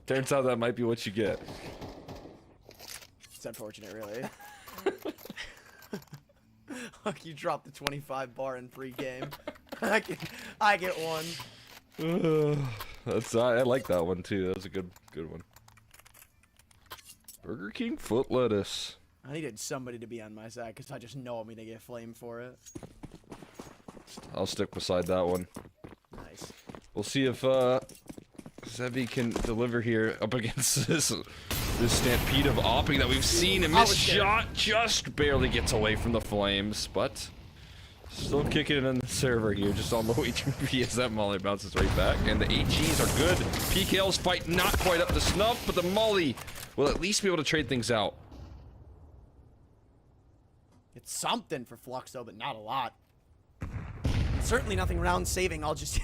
Turns out that might be what you get. It's unfortunate, really. Look, you dropped the 25 bar in pre-game. I get one. I like that one too. That was a good one. Burger King foot lettuce. I needed somebody to be on my side because I just know I'm gonna get flamed for it. I'll stick beside that one. Nice. We'll see if Zevi can deliver here up against this stampede of opping that we've seen. A missed shot just barely gets away from the flames, but still kicking it on the server here, just on low HP as that molly bounces right back. And the HGs are good. PKL's fight not quite up to snuff, but the molly will at least be able to trade things out. It's something for Fluxo, but not a lot. Certainly nothing round saving. I'll just...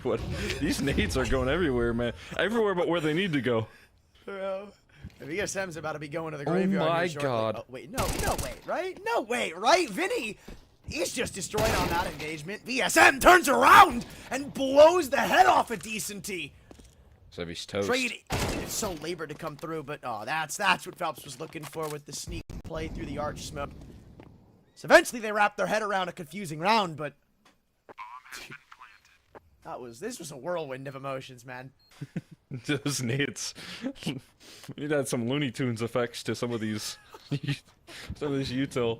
What? These nades are going everywhere, man. Everywhere but where they need to go. Bro. VSM's about to be going to the graveyard. Oh my here shortly. god. Oh, wait, no, wait, right? No, wait, right? Vinny, he's just destroyed on that engagement. VSM turns around and blows the head off a Decenty. Zevi's toast. Trade, it's so labored to come through, but oh, that's what Phelps was looking for with the sneak play through the arch smoke. So eventually they wrapped their head around a confusing round, but this was a whirlwind of emotions, man. Those nades. We need to add some Looney Tunes effects to some of these, some of these util.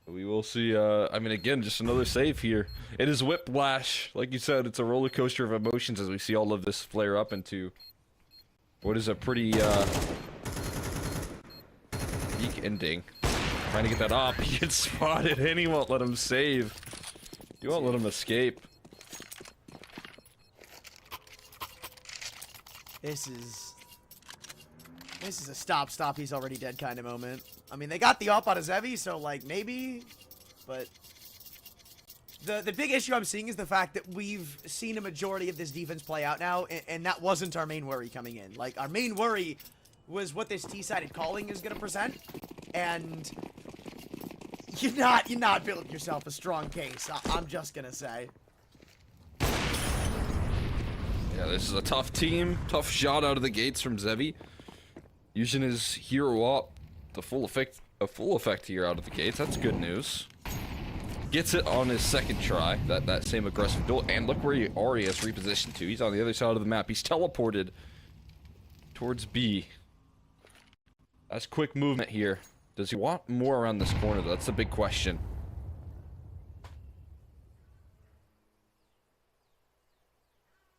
We will see. I mean, again, just another save here. It is whiplash, like you said. It's a roller coaster of emotions as we see all of this flare up into what is a pretty weak ending. Trying to get that up. He gets spotted, and he won't let him save. You won't let him escape. This is a stop, he's already dead kind of moment. I mean, they got the up on a Zevi, so, like, maybe, but the big issue I'm seeing is the fact that we've seen a majority of this defense play out now, and that wasn't our main worry coming in. Like, our main worry was what this T-sided calling is going to present, and you're not building yourself a strong case, I'm just going to say. Yeah, this is a tough team. Tough shot out of the gates from Zevi. Using his hero up, a full effect here out of the gates. That's good news. Gets it on his second try. That same aggressive duel. And look where he already has repositioned to. He's on the other side of the map. He's teleported towards B. That's quick movement here. Does he want more around this corner, though? That's the big question.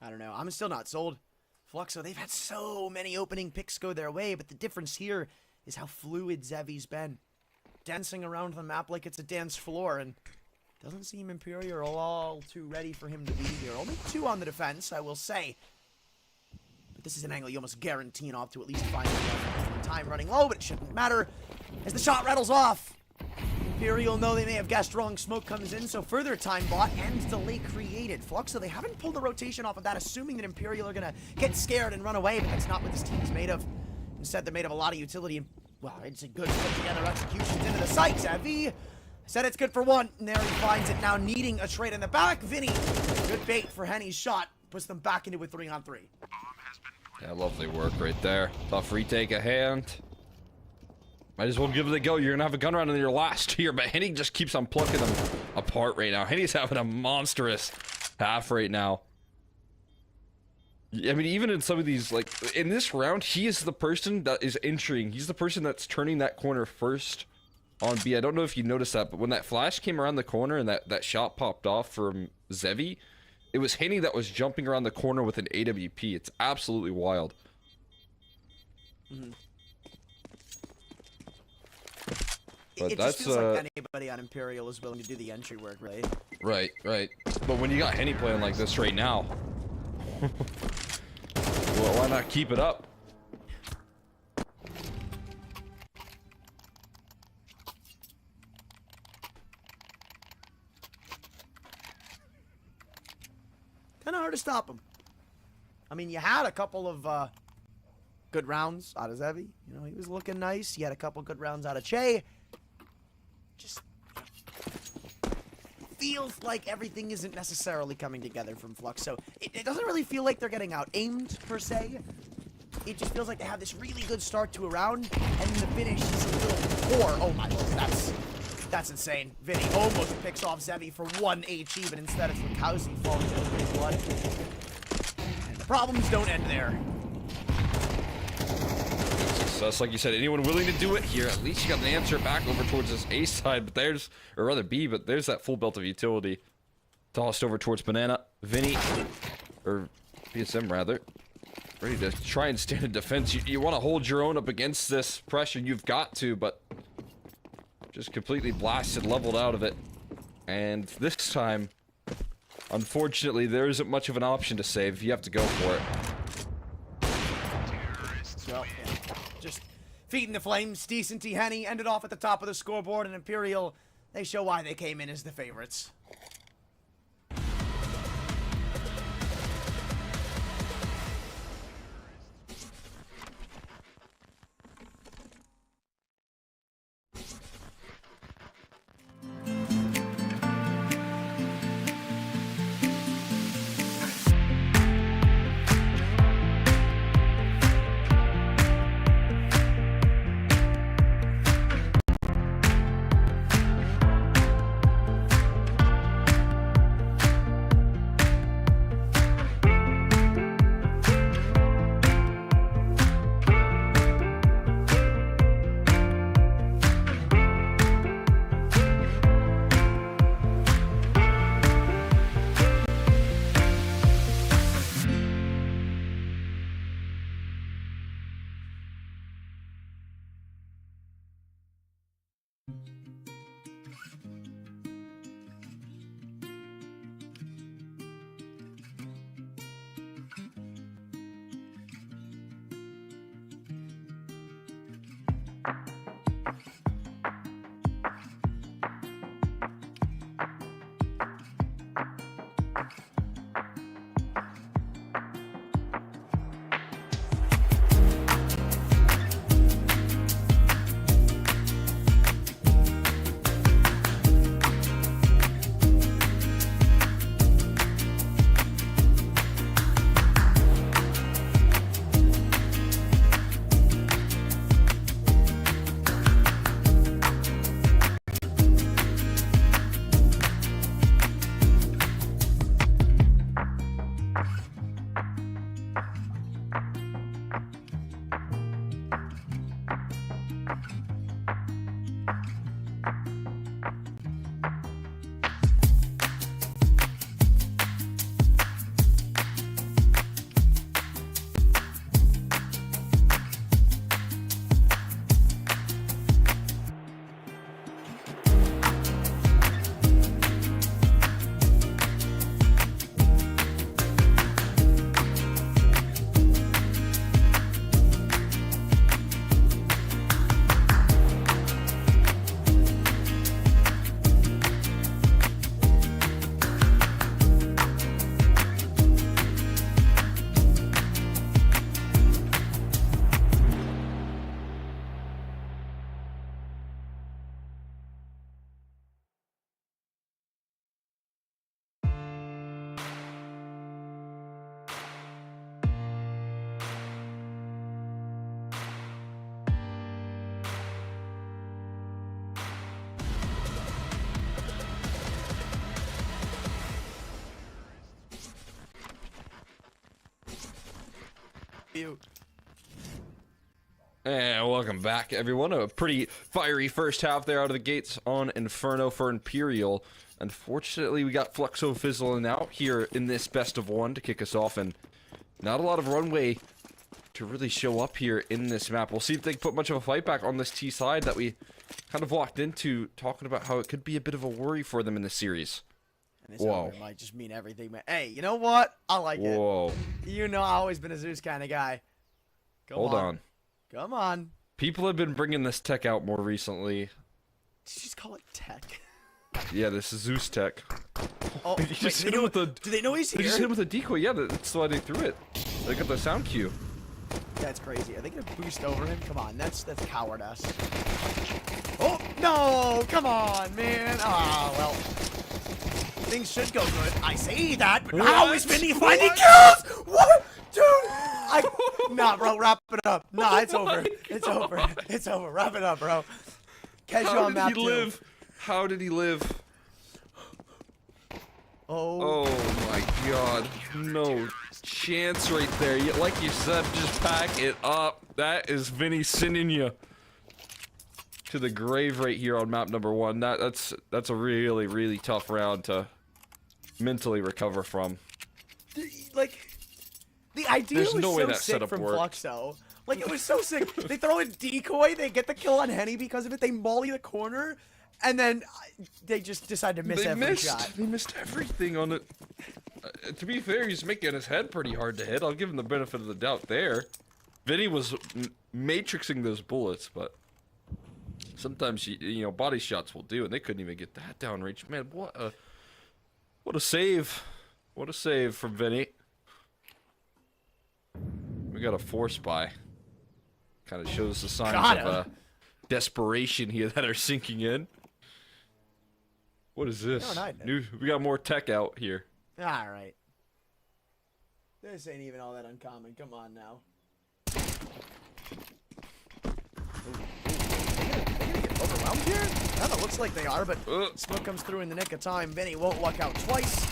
I don't know. I'm still not sold. Fluxo, they've had so many opening picks go their way, but the difference here is how fluid Zevi's been. Dancing around the map like it's a dance floor, and doesn't seem Imperial all too ready for him to be here. Only 2 on the defense, I will say. But this is an angle you almost guarantee an off to at least find time running low, but it shouldn't matter. As the shot rattles off, Imperial know they may have guessed wrong. Smoke comes in, so further time bought and delay created. Fluxo, they haven't pulled the rotation off of that, assuming that Imperial are gonna get scared and run away, but that's not what this team is made of. Instead, they're made of a lot of utility and, well, it's a good put together executions into the site. Zevi said it's good for 1, and there he finds it now, needing a trade in the back. Vinny, good bait for Henny's shot, puts them back into a 3-on-3. Yeah, lovely work right there. Tough retake a hand. Might as well give it a go. You're gonna have a gun round in your last here, but Henny just keeps on plucking them apart right now. Henny's having a monstrous half right now. I mean, even in some of these, like, in this round, he is the person that is entering. He's the person that's turning that corner first on B. I don't know if you noticed that, but when that flash came around the corner and that shot popped off from Zevi, it was Henny that was jumping around the corner with an AWP. It's absolutely wild. Mm-hmm. But it that's just feels like anybody on Imperial is willing to do the entry work, right? Right. But when you got Henny playing like this right now, well, why not keep it up? Kind of hard to stop him. I mean, you had a couple of good rounds out of Zevi. You know, he was looking nice. You had a couple good rounds out of Che. Just feels like everything isn't necessarily coming together from Flux. So it doesn't really feel like they're getting out aimed per se. It just feels like they have this really good start to a round, and then the finish is a little poor. Oh my lord, that's insane. Vinny almost picks off Zevi for 1 HE, but instead it's Lukowski falling to the big one. And the problems don't end there. Success, like you said, anyone willing to do it here, at least you got an answer back over towards this A side, but there's, or rather B, but there's that full belt of utility. Tossed over towards Banana. Vinny, or BSM rather, ready to try and stand in defense. You want to hold your own up against this pressure, you've got to, but just completely blasted, leveled out of it. And this time, unfortunately, there isn't much of an option to save. You have to go for it. Well, yeah. Just feeding the flames. Decent T. Henny ended off at the top of the scoreboard, and Imperial, they show why they came in as the favorites. you. And welcome back, everyone. A pretty fiery first half there out of the gates on Inferno for Imperial. Unfortunately, we got Fluxo fizzling out here in this best of one to kick us off, and not a lot of runway to really show up here in this map. We'll see if they can put much of a fight back on this T side that we kind of walked into, talking about how it could be a bit of a worry for them in this series. And this Whoa. Might just mean everything, man. Hey, you know what? I like it. Whoa. You know I've always been a Zeus kind of guy. Hold on. Come on. People have been bringing this tech out more recently. Did you just call it tech? Yeah, this is Zeus tech. Oh, you just hit him with a, do they know he's here? They just hit him with a decoy. Yeah, that's why they threw it. They got the sound cue. That's crazy. Are they gonna boost over him? Come on, that's cowardice. Oh no! Come on, man. Ah, well, things should go good. I say that, but how is Vinny finding kills? What, dude? Nah, bro, wrap it up. Nah, it's over. It's over. It's over. Wrap it up, bro. Catch you on map 2. How did he live? Oh my god. No chance right there. Like you said, just pack it up. That is Vinny sending you to the grave right here on map number 1. That's a really, really tough round to mentally recover from. Like, the idea There's was no way so that sick setup from worked. Fluxo. Like, it was so sick. They throw a decoy, they get the kill on Henny because of it, they molly the corner, and then they just decide to miss every shot. They missed everything on it. To be fair, he's making his head pretty hard to hit. I'll give him the benefit of the doubt there. Vinny was matrixing those bullets, but sometimes you know body shots will do, and they couldn't even get that downrange. Man, what a save! What a save from Vinny. We got a force buy. Kind of shows the signs of desperation here that are sinking in. What is this? We got more tech out here. Alright. This ain't even all that uncommon. Come on now. They gonna get overwhelmed here? I don't know, looks like they are, but smoke comes through in the nick of time. Vinny won't luck out twice.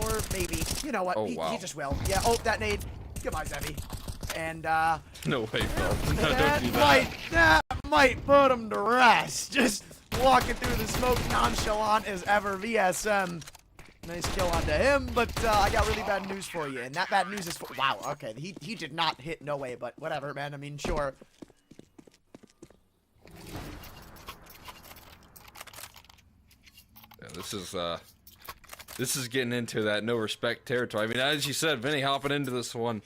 Or maybe, you know what, he just will. Yeah, that nade. Goodbye, Zevi. And, no way, Phil. Don't do that. That might put him to rest. Just walking through the smoke nonchalant as ever, VSM. Nice kill onto him, but I got really bad news for you. And that bad news is wow, okay, he did not hit no way, but whatever, man. I mean, sure. Yeah, this is getting into that no respect territory. I mean, as you said, Vinny hopping into this one,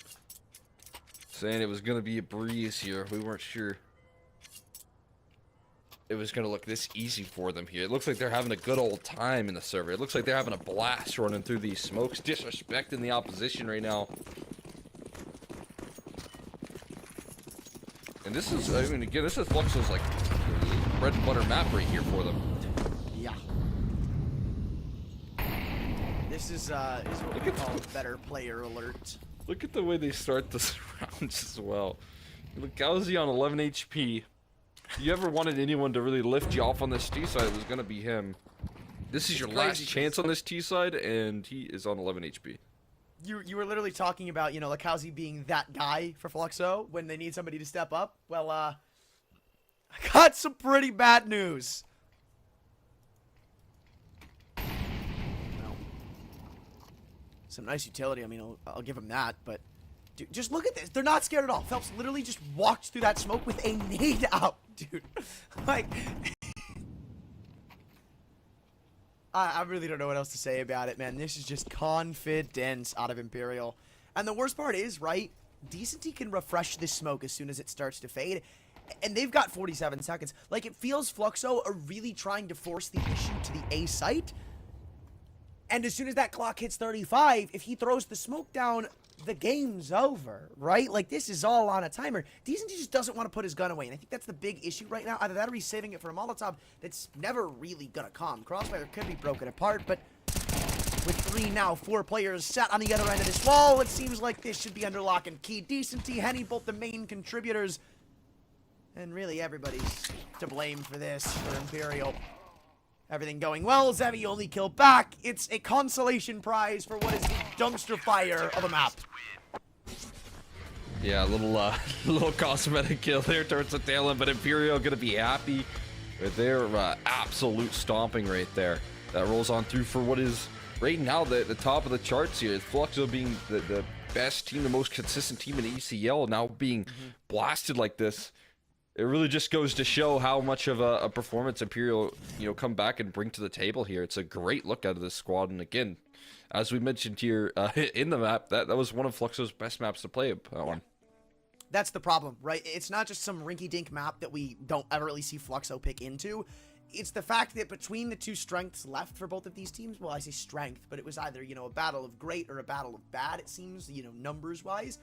saying it was going to be a breeze here. We weren't sure it was going to look this easy for them here. It looks like they're having a good old time in the server. It looks like they're having a blast running through these smokes, disrespecting the opposition right now. And this is, I mean, again, this is Fluxo's, like, bread and butter map right here for them. Yeah. This is what we call better player alert. Look at the way they start this round as well. Look, Gauzy on 11 HP. If you ever wanted anyone to really lift you off on this T side, it was gonna be him. This is your last chance on this T side, and he is on 11 HP. You were literally talking about, you know, Lakowski being that guy for Fluxo when they need somebody to step up. Well, I got some pretty bad news. No. Some nice utility. I mean, I'll give him that, but dude, just look at this. They're not scared at all. Phelps literally just walked through that smoke with a nade out, dude. Like, I really don't know what else to say about it, man. This is just confidence out of Imperial. And the worst part is, right, Decency can refresh this smoke as soon as it starts to fade. And they've got 47 seconds. Like, it feels Fluxo are really trying to force the issue to the A site. And as soon as that clock hits 35, if he throws the smoke down, the game's over, right? Like, this is all on a timer. Decency just doesn't want to put his gun away, and I think that's the big issue right now. Either that or he's saving it for a Molotov that's never really gonna come. Crossfire could be broken apart, but with 4 players sat on the other end of this wall, it seems like this should be under lock and key. Decency, Henny, both the main contributors, and really everybody's to blame for this, for Imperial. Everything going well. Zevi only killed back. It's a consolation prize for what is the dumpster fire of a map. Yeah, a little little cosmetic kill there towards the tail end, but Imperial gonna be happy with their absolute stomping right there. That rolls on through for what is right now the top of the charts here. Fluxo being the best team, the most consistent team in ECL, now being blasted like this. It really just goes to show how much of a performance Imperial, come back and bring to the table here. It's a great look out of this squad, and again, as we mentioned here in the map, that was one of Fluxo's best maps to play on. That's the problem, right? It's not just some rinky-dink map that we don't ever really see Fluxo pick into. It's the fact that between the two strengths left for both of these teams, well, I say strength, but it was either, a battle of great or a battle of bad, it seems, numbers-wise.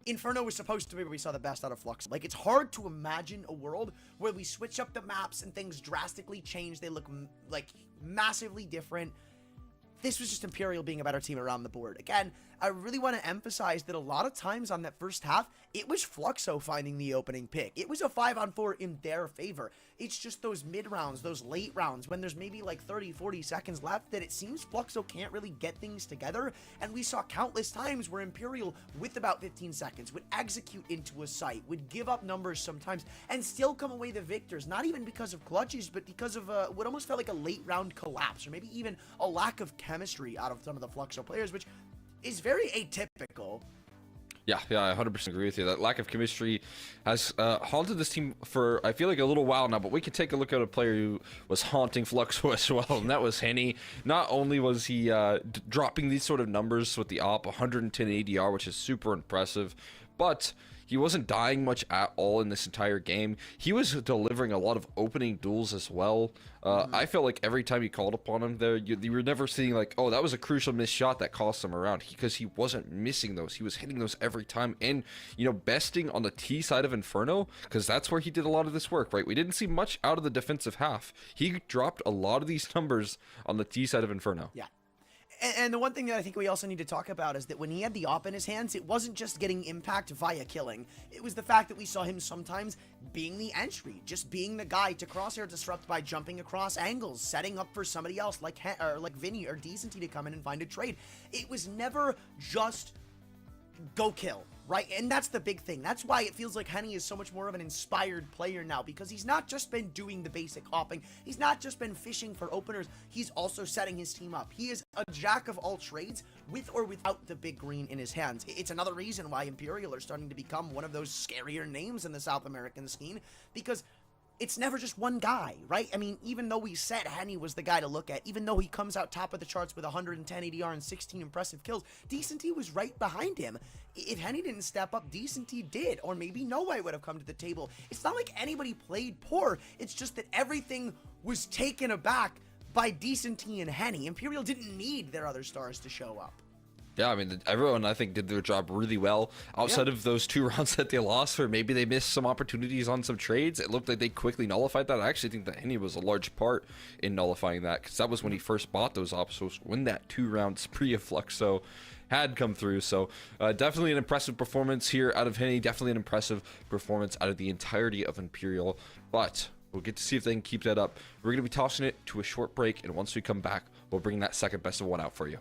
Inferno was supposed to be where we saw the best out of Fluxo. Like, it's hard to imagine a world where we switch up the maps and things drastically change. They look, like, massively different. This was just Imperial being a better team around the board. Again, I really want to emphasize that a lot of times on that first half, it was Fluxo finding the opening pick. It was a 5-on-4 in their favor. It's just those mid rounds, those late rounds, when there's maybe like 30, 40 seconds left, that it seems Fluxo can't really get things together. And we saw countless times where Imperial, with about 15 seconds, would execute into a site, would give up numbers sometimes, and still come away the victors. Not even because of clutches, but because of what almost felt like a late round collapse, or maybe even a lack of chemistry out of some of the Fluxo players, which is very atypical. Yeah, I 100% agree with you. That lack of chemistry has haunted this team for, I feel like, a little while now, but we can take a look at a player who was haunting Fluxo as well, and that was Henny. Not only was he dropping these sort of numbers with the op, 110 ADR, which is super impressive, but he wasn't dying much at all in this entire game. He was delivering a lot of opening duels as well. I felt like every time you called upon him there, you were never seeing like, oh, that was a crucial missed shot that cost him around, because he wasn't missing those. He was hitting those every time, and, besting on the T side of Inferno, because that's where he did a lot of this work, right? We didn't see much out of the defensive half. He dropped a lot of these numbers on the T side of Inferno. Yeah. And the one thing that I think we also need to talk about is that when he had the op in his hands, it wasn't just getting impact via killing. It was the fact that we saw him sometimes being the entry, just being the guy to crosshair disrupt by jumping across angles, setting up for somebody else like Vinny or Decenty to come in and find a trade. It was never just go kill, right? And that's the big thing. That's why it feels like Henny is so much more of an inspired player now, because he's not just been doing the basic hopping. He's not just been fishing for openers. He's also setting his team up. He is a jack of all trades, with or without the big green in his hands. It's another reason why Imperial are starting to become one of those scarier names in the South American scene, because it's never just one guy, right? I mean, even though we said Henny was the guy to look at, even though he comes out top of the charts with 110 ADR and 16 impressive kills, Decenty was right behind him. If Henny didn't step up, Decenty did, or maybe No Way would have come to the table. It's not like anybody played poor, it's just that everything was taken aback by Decenty and Henny. Imperial didn't need their other stars to show up. Yeah, I mean, everyone, I think, did their job really well. Outside of those 2 rounds that they lost, or maybe they missed some opportunities on some trades, it looked like they quickly nullified that. I actually think that Henny was a large part in nullifying that, because that was when he first bought those ops, so when that 2-round spree of Fluxo had come through. So definitely an impressive performance here out of Henny, definitely an impressive performance out of the entirety of Imperial, but we'll get to see if they can keep that up. We're going to be tossing it to a short break, and once we come back, we'll bring that second best of 1 out for you.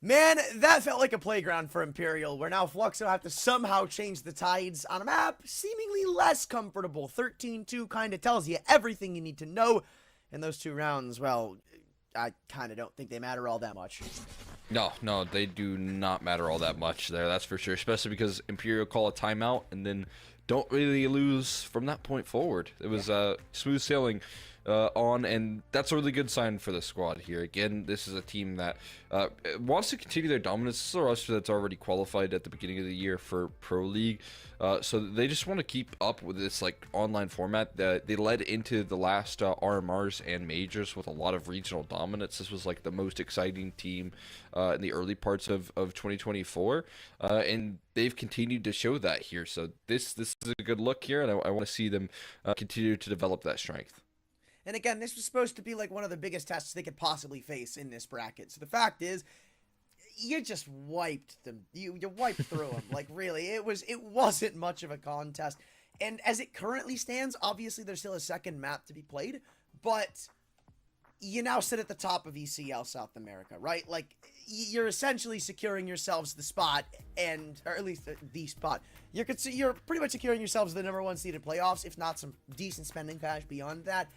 Man, that felt like a playground for Imperial, where now Fluxo have to somehow change the tides on a map seemingly less comfortable. 13-2 kind of tells you everything you need to know. And those 2 rounds, well, I kind of don't think they matter all that much. No, they do not matter all that much there, that's for sure. Especially because Imperial call a timeout and then don't really lose from that point forward. It was smooth sailing on, and that's a really good sign for the squad here. Again, this is a team that wants to continue their dominance. This is a roster that's already qualified at the beginning of the year for Pro League, so they just want to keep up with this like online format. They led into the last RMRs and majors with a lot of regional dominance. This was like the most exciting team in the early parts of 2024, and they've continued to show that here. So this is a good look here, and I want to see them continue to develop that strength. And again, this was supposed to be like one of the biggest tests they could possibly face in this bracket. So the fact is, you just wiped them. You wiped through them. Like, really, it wasn't much of a contest. And as it currently stands, obviously there's still a second map to be played, but you now sit at the top of ECL South America, right? Like, you're essentially securing yourselves the spot, or at least the spot. You're pretty much securing yourselves the #1 seeded playoffs, if not some decent spending cash beyond that.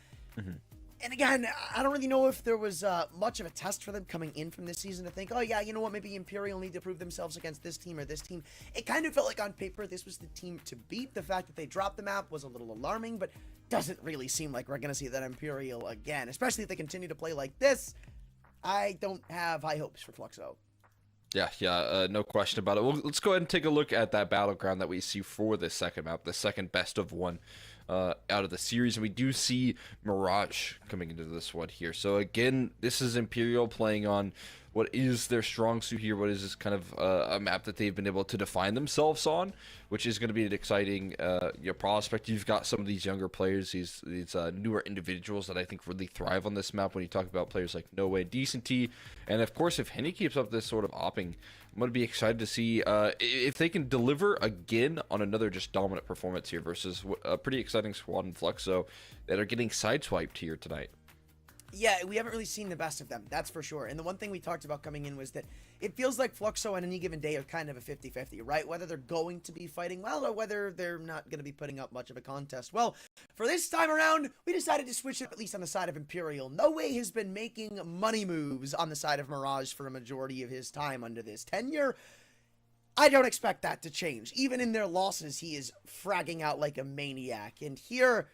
And again, I don't really know if there was much of a test for them coming in from this season to think, oh yeah, you know what, maybe Imperial need to prove themselves against this team or this team. It kind of felt like on paper this was the team to beat. The fact that they dropped the map was a little alarming, but doesn't really seem like we're going to see that Imperial again, especially if they continue to play like this. I don't have high hopes for Fluxo. Yeah, no question about it. Well, let's go ahead and take a look at that battleground that we see for this second map, the second best of one out of the series, and we do see Mirage coming into this one here. So again, this is Imperial playing on what is their strong suit here, what is this kind of a map that they've been able to define themselves on, which is going to be an exciting prospect. You've got some of these younger players, these newer individuals that I think really thrive on this map when you talk about players like No Way, Decenty, and of course if Henny keeps up this sort of opping, I'm going to be excited to see if they can deliver again on another just dominant performance here versus a pretty exciting squad in Fluxo that are getting sideswiped here tonight. Yeah, we haven't really seen the best of them, that's for sure. And the one thing we talked about coming in was that it feels like Fluxo on any given day are kind of a 50-50, right? Whether they're going to be fighting well or whether they're not going to be putting up much of a contest. Well, for this time around, we decided to switch it, at least on the side of Imperial. No Way has been making money moves on the side of Mirage for a majority of his time under this tenure. I don't expect that to change. Even in their losses, he is fragging out like a maniac. And here,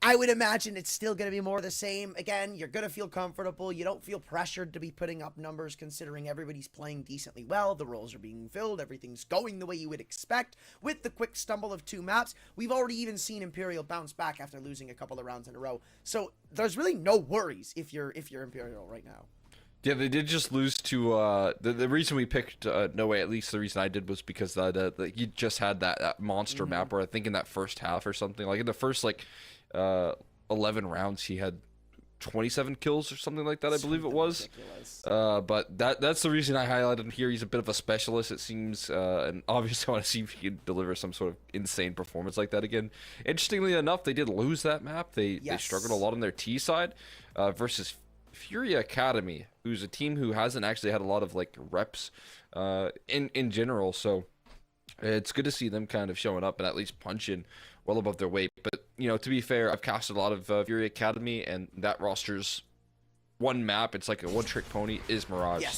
I would imagine it's still going to be more the same. Again, you're going to feel comfortable. You don't feel pressured to be putting up numbers considering everybody's playing decently well. The roles are being filled. Everything's going the way you would expect. With the quick stumble of 2 maps, we've already even seen Imperial bounce back after losing a couple of rounds in a row. So there's really no worries if you're Imperial right now. Yeah, they did just lose to the reason we picked No Way, at least the reason I did, was because you just had that monster map where I think in that first half or something, like in the first 11 rounds he had 27 kills or something like that, I believe it was. But that's the reason I highlighted him here. He's a bit of a specialist, it seems, and obviously I want to see if he can deliver some sort of insane performance like that again. Interestingly enough, they did lose that map. They struggled a lot on their T side versus Fury Academy, who's a team who hasn't actually had a lot of reps in general. So it's good to see them kind of showing up and at least punching well above their weight. But to be fair, I've casted a lot of Fury Academy, and that roster's one map, it's like a one-trick pony, is Mirage. Yes.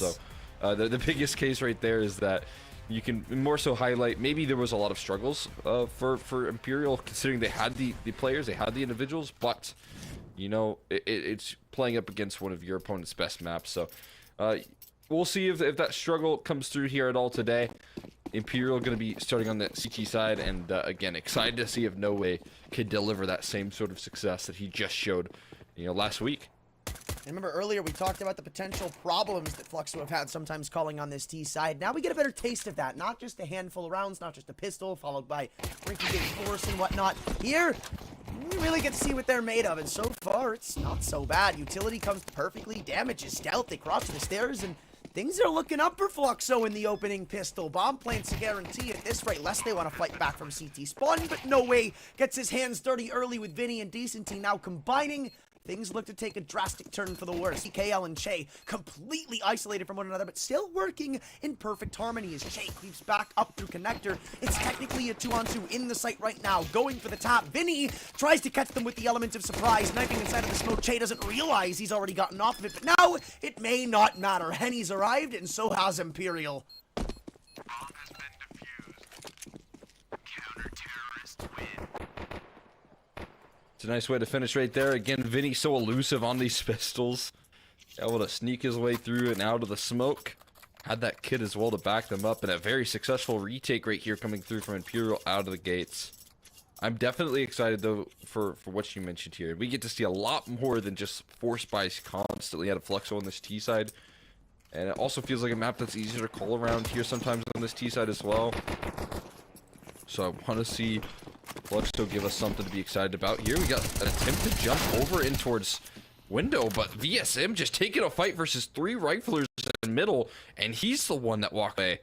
So the biggest case right there is that you can more so highlight maybe there was a lot of struggles for Imperial, considering they had the players, they had the individuals, but it's playing up against one of your opponent's best maps. So we'll see if that struggle comes through here at all today. Imperial going to be starting on the CT side, and again, excited to see if No Way can deliver that same sort of success that he just showed last week. And remember earlier we talked about the potential problems that Fluxo have had sometimes calling on this T side. Now we get a better taste of that. Not just a handful of rounds, not just a pistol, followed by Rinky Dink Force and whatnot. Here, we really get to see what they're made of, and so far it's not so bad. Utility comes perfectly, damage is stealth, they cross the stairs, and things are looking up for Fluxo in the opening pistol. Bomb plant's a guarantee at this rate, lest they want to fight back from CT spawn, but No Way gets his hands dirty early with Vinny and Decenty now combining. things look to take a drastic turn for the worse. EKL and Che completely isolated from one another, but still working in perfect harmony as Che creeps back up through connector. It's technically a 2-on-2 in the site right now, going for the top. Vinny tries to catch them with the element of surprise, sniping inside of the smoke. Che doesn't realize he's already gotten off of it, but now it may not matter. Henny's arrived, and so has Imperial. It's a nice way to finish right there. Again, Vinny so elusive on these pistols. Able to sneak his way through and out of the smoke. Had that kid as well to back them up, and a very successful retake right here coming through from Imperial out of the gates. I'm definitely excited though for what you mentioned here. We get to see a lot more than just force buys constantly out of Fluxo on this T side. And it also feels like a map that's easier to call around here sometimes on this T side as well. So I want to see Fluxo give us something to be excited about here. We got an attempt to jump over in towards window, but VSM just taking a fight versus 3 riflers in middle, and he's the one that walked away.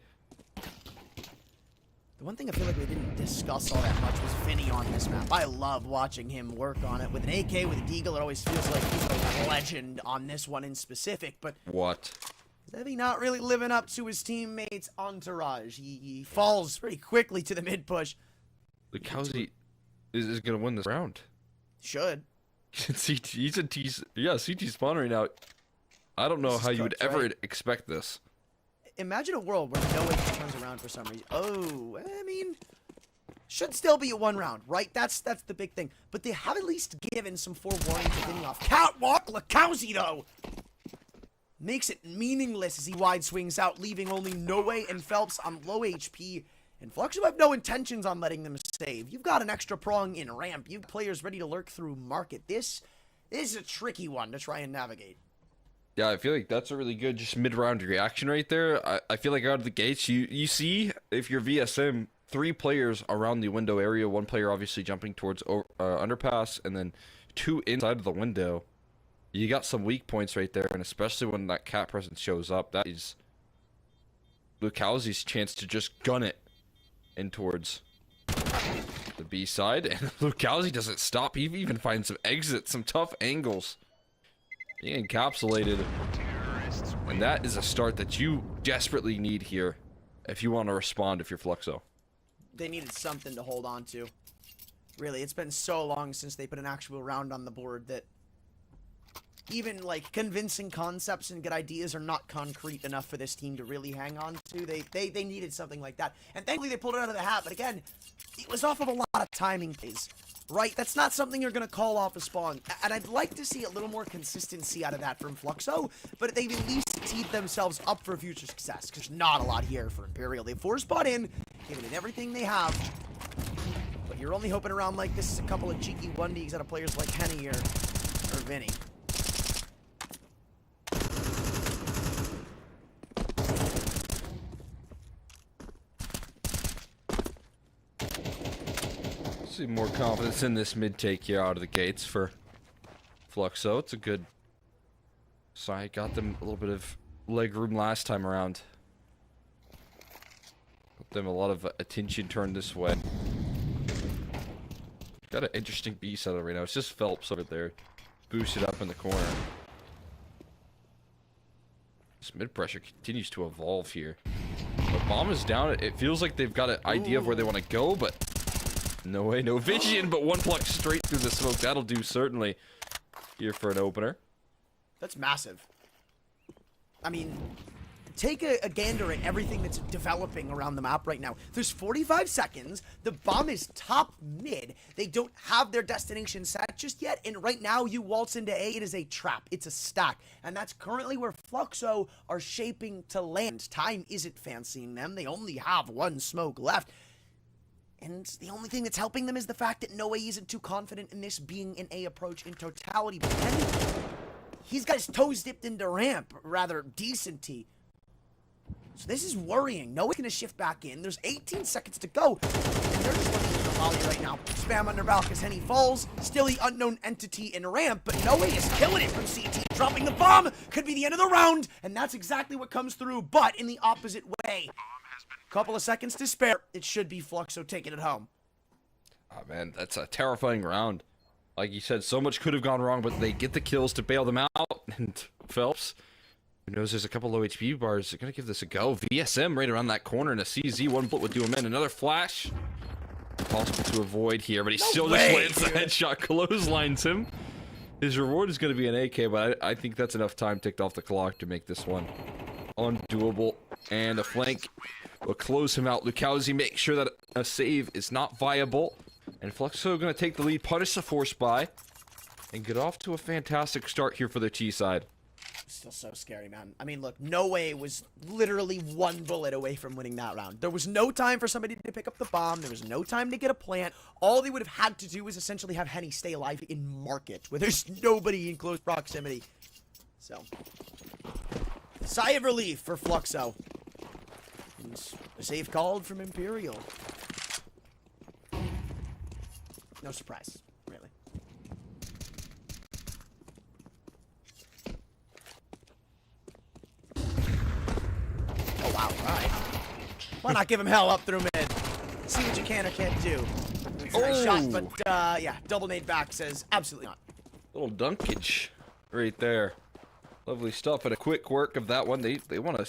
The one thing I feel like we didn't discuss all that much was Vinny on this map. I love watching him work on it. With an AK, with a Deagle, it always feels like he's a legend on this one in specific, but... What? He's not really living up to his teammates' entourage. He falls pretty quickly to the mid push. Look, how's he is going to win this round? Should. CT, he's in T, yeah, CT spawn right now. I don't know how you would ever expect this. Imagine a world where no one turns around for some reason. Oh, I mean, should still be a 1 round, right? That's the big thing. But they have at least given some forewarning to Vinny off. Catwalk Lakowski, though! Makes it meaningless as he wide swings out, leaving only Noe and Phelps on low HP. And Fluxo have no intentions on letting them save. You've got an extra prong in ramp. You've players ready to lurk through market. This is a tricky one to try and navigate. Yeah, I feel like that's a really good just mid-round reaction right there. I feel like out of the gates, you see, if you're VSM, 3 players around the window area, 1 player obviously jumping towards underpass, and then 2 inside of the window. You got some weak points right there, and especially when that cat presence shows up, that is Lukowski's chance to just gun it in towards the B side, and Lukowski doesn't stop. He even finds some exits, some tough angles. Being encapsulated, and that is a start that you desperately need here if you want to respond if you're Fluxo. They needed something to hold on to. Really, it's been so long since they put an actual round on the board that even like convincing concepts and good ideas are not concrete enough for this team to really hang on to. They needed something like that, and thankfully they pulled it out of the hat. But again, it was off of a lot of timing plays, right? That's not something you're gonna call off a spawn, and I'd like to see a little more consistency out of that from Fluxo. But they've at least teed themselves up for future success, because there's not a lot here for Imperial. They forced spot in, giving it everything they have. But you're only hoping around like this is a couple of cheeky 1Ds out of players like Henny or Vinny. See more confidence in this mid take here out of the gates for Fluxo. It's a good side. Got them a little bit of leg room last time around. Got them a lot of attention turned this way. Got an interesting B setup right now. It's just Phelps over there, boosted up in the corner. This mid pressure continues to evolve here. The bomb is down. It feels like they've got an idea of where they want to go, but no way, no vision, but 1 pluck straight through the smoke. That'll do certainly here for an opener. That's massive. I mean, take a gander at everything that's developing around the map right now. There's 45 seconds. The bomb is top mid. They don't have their destination set just yet. And right now, you waltz into A. It is a trap. It's a stack. And that's currently where Fluxo are shaping to land. Time isn't fancying them. They only have 1 smoke left. And the only thing that's helping them is the fact that Noe isn't too confident in this being an A approach in totality. But then he's got his toes dipped into ramp, rather decent T. So this is worrying. Noah's going to shift back in. There's 18 seconds to go. And they're just looking for the volley right now. Spam under Valk as Henny falls. Still the unknown entity in ramp, but Noe is killing it from CT. Dropping the bomb. Could be the end of the round. And that's exactly what comes through, but in the opposite way. Couple of seconds to spare. It should be Fluxo taking it home. Oh man, that's a terrifying round. Like you said, so much could have gone wrong, but they get the kills to bail them out. And Phelps, who knows there's a couple low HP bars, they're going to give this a go. VSM right around that corner, and a CZ. One bullet would do him in. Another flash. Impossible to avoid here, but he still just lands the headshot, clotheslines him. His reward is going to be an AK, but I think that's enough time ticked off the clock to make this one undoable. And a flank will close him out. Lukowski makes sure that a save is not viable. And Fluxo going to take the lead, punish the force buy, and get off to a fantastic start here for the T side. Still so scary, man. I mean, look, No Way was literally one bullet away from winning that round. There was no time for somebody to pick up the bomb. There was no time to get a plant. All they would have had to do was essentially have Henny stay alive in market, where there's nobody in close proximity. So, sigh of relief for Fluxo. And a save called from Imperial. No surprise, really. Oh, wow, alright. Why not give him hell up through mid? See what you can or can't do. It's a nice shot, but, yeah, double nade back says absolutely not. Little dunkage right there. Lovely stuff, and a quick work of that one. They want to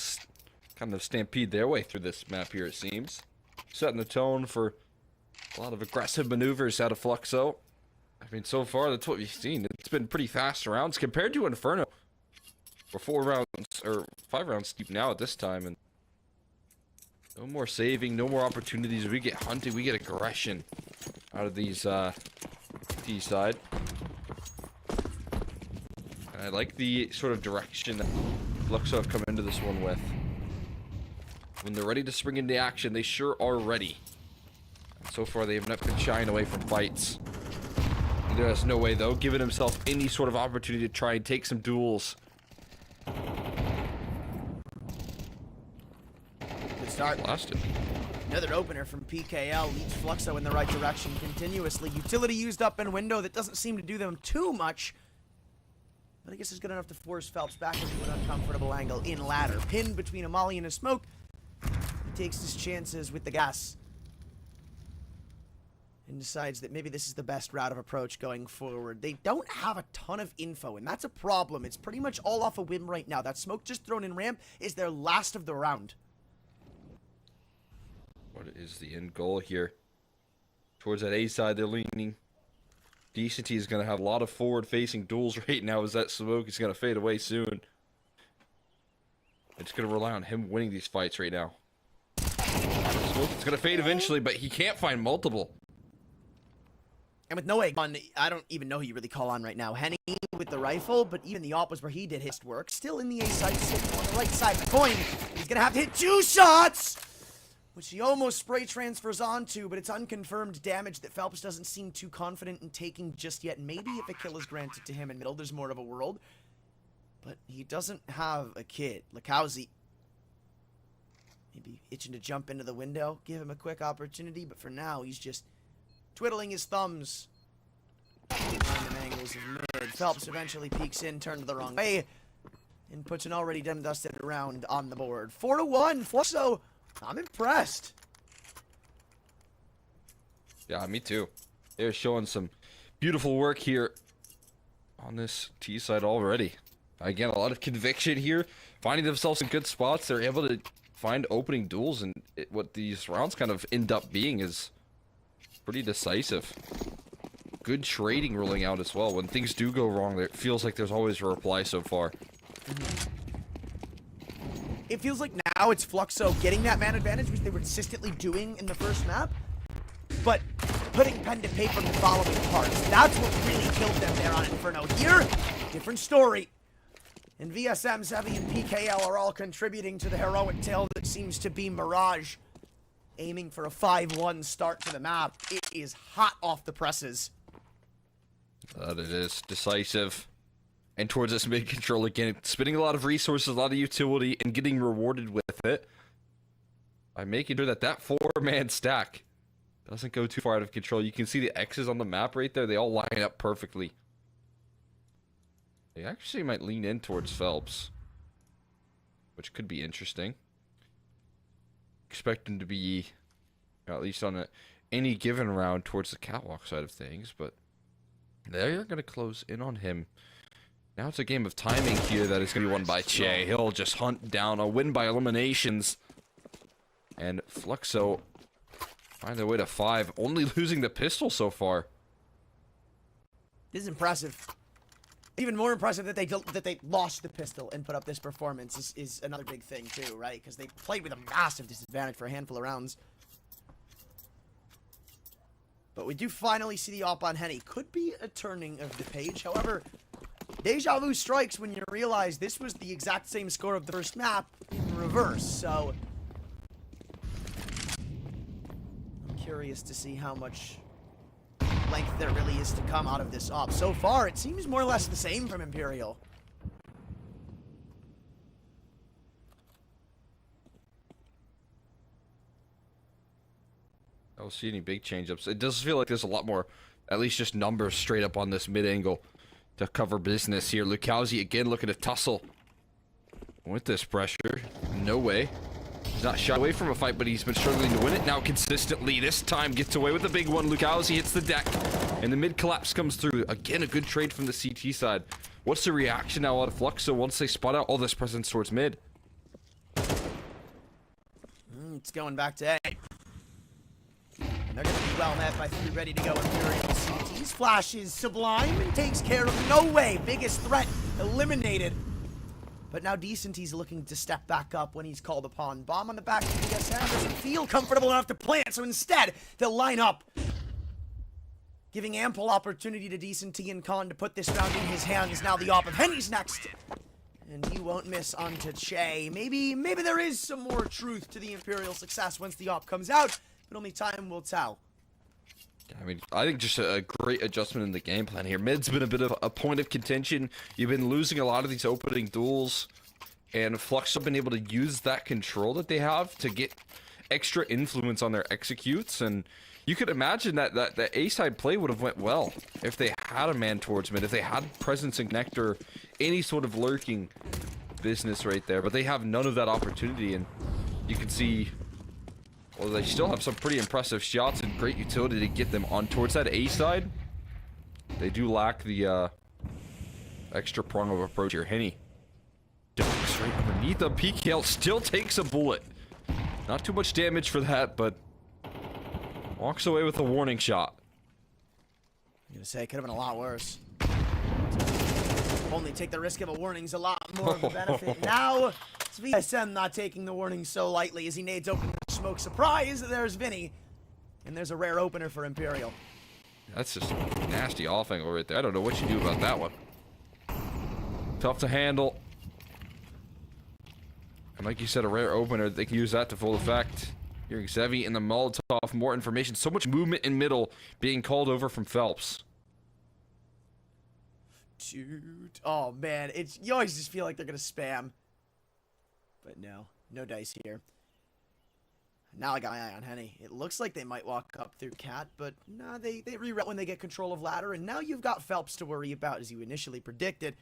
kind of stampede their way through this map here, it seems. Setting the tone for a lot of aggressive maneuvers out of Fluxo. I mean, so far, that's what we've seen. It's been pretty fast rounds compared to Inferno. We're 4 rounds, or 5 rounds deep now at this time, and no more saving, no more opportunities. We get hunted, we get aggression out of these T side. And I like the sort of direction that Fluxo have come into this one with. When they're ready to spring into action, they sure are ready. And so far, they have not been shying away from fights. There's no way, though, giving himself any sort of opportunity to try and take some duels. Good start. Blasted. Another opener from PKL leads Fluxo in the right direction continuously. Utility used up in window that doesn't seem to do them too much. But I guess it's good enough to force Phelps back into an uncomfortable angle in ladder. Pinned between a molly and a smoke. He takes his chances with the gas. And decides that maybe this is the best route of approach going forward. They don't have a ton of info, and that's a problem. It's pretty much all off a whim right now. That smoke just thrown in ramp is their last of the round. What is the end goal here? Towards that A side, they're leaning. Decency is going to have a lot of forward-facing duels right now as that smoke is going to fade away soon. It's going to rely on him winning these fights right now. Smoke is going to fade eventually, but he can't find multiple. And with No Way on, I don't even know who you really call on right now. Henny with the rifle, but even the op was where he did his work. Still in the A side, sitting on the right side of the coin. He's going to have to hit 2 shots! Which he almost spray transfers onto, but it's unconfirmed damage that Phelps doesn't seem too confident in taking just yet. Maybe if a kill is granted to him in middle, there's more of a world. But he doesn't have a kit. Lukowski maybe itching to jump into the window, give him a quick opportunity, but for now, he's just twiddling his thumbs. Random angles of mid. Phelps eventually peeks in, turned the wrong way, and puts an already done dusted round on the board. 4-1, Fluxo. I'm impressed. Yeah, me too. They're showing some beautiful work here on this T side already. Again, a lot of conviction here, finding themselves in good spots. They're able to find opening duels, and what these rounds kind of end up being is pretty decisive. Good trading rolling out as well. When things do go wrong, it feels like there's always a reply so far. It feels like now it's Fluxo getting that man advantage, which they were consistently doing in the first map, but putting pen to paper in the following parts. That's what really killed them there on Inferno. Here, different story. And VSM, Zevi, and PKL are all contributing to the heroic tale that seems to be Mirage. Aiming for a 5-1 start to the map. It is hot off the presses. That it is. Decisive. And towards this mid-control again, spending a lot of resources, a lot of utility, and getting rewarded with it by making sure that that 4-man stack doesn't go too far out of control. You can see the X's on the map right there. They all line up perfectly. They actually might lean in towards Phelps, which could be interesting. Expect him to be, at least on any given round, towards the catwalk side of things, but They're going to close in on him. Now it's a game of timing here that is going to be won by Che. He'll just hunt down a win by eliminations. And Fluxo find their way to 5, only losing the pistol so far. This is impressive. Even more impressive that they lost the pistol and put up this performance is another big thing too, right? Because they played with a massive disadvantage for a handful of rounds. But we do finally see the op on Henny. Could be a turning of the page. However, deja vu strikes when you realize this was the exact same score of the first map in reverse. So I'm curious to see how much length there really is to come out of this op. So far, it seems more or less the same from Imperial. I don't see any big change-ups. It does feel like there's a lot more, at least just numbers straight up on this mid-angle to cover business here. Lukowski again looking to tussle with this pressure. No way. He's not shy away from a fight, but he's been struggling to win it now consistently. This time gets away with a big one. Lukowski hits the deck, and the mid collapse comes through. Again, a good trade from the CT side. What's the reaction now out of Fluxo once they spot out all this presence towards mid? It's going back to A. And they're going to be well met by 3 ready to go Imperial. CT's flash is sublime and takes care of no way. Biggest threat eliminated. But now Decenty's looking to step back up when he's called upon. Bomb on the back of the ESL doesn't feel comfortable enough to plant, so instead, they'll line up, giving ample opportunity to Decenty and Khan to put this round in his hands. Now the op of Henny's next. And he won't miss onto Che. Maybe there is some more truth to the Imperial success once the op comes out, but only time will tell. I mean, I think just a great adjustment in the game plan here. Mid's been a bit of a point of contention. You've been losing a lot of these opening duels, and Flux have been able to use that control that they have to get extra influence on their executes. And you could imagine that the A-side play would have went well if they had a man towards mid, if they had presence and connector, any sort of lurking business right there. But they have none of that opportunity, and you can see... Well, they still have some pretty impressive shots and great utility to get them on towards that A side. They do lack the extra prong of approach here. Henny ducks right underneath the PKL, still takes a bullet. Not too much damage for that, but walks away with a warning shot. I'm gonna say it could have been a lot worse. Only take the risk of a warning's a lot more of a benefit. Now, it's VSM not taking the warning so lightly as he nades open the smoke. Surprise, there's Vinny. And there's a rare opener for Imperial. That's just a nasty off angle right there. I don't know what you do about that one. Tough to handle. And like you said, a rare opener. They can use that to full effect. Hearing Zevi in the Molotov. More information. So much movement in middle being called over from Phelps. Dude. Oh, man. You always just feel like they're going to spam. But no. No dice here. Now I got my eye on Henny. It looks like they might walk up through Cat, but nah, they reroute when they get control of ladder, and now you've got Phelps to worry about as you initially predicted.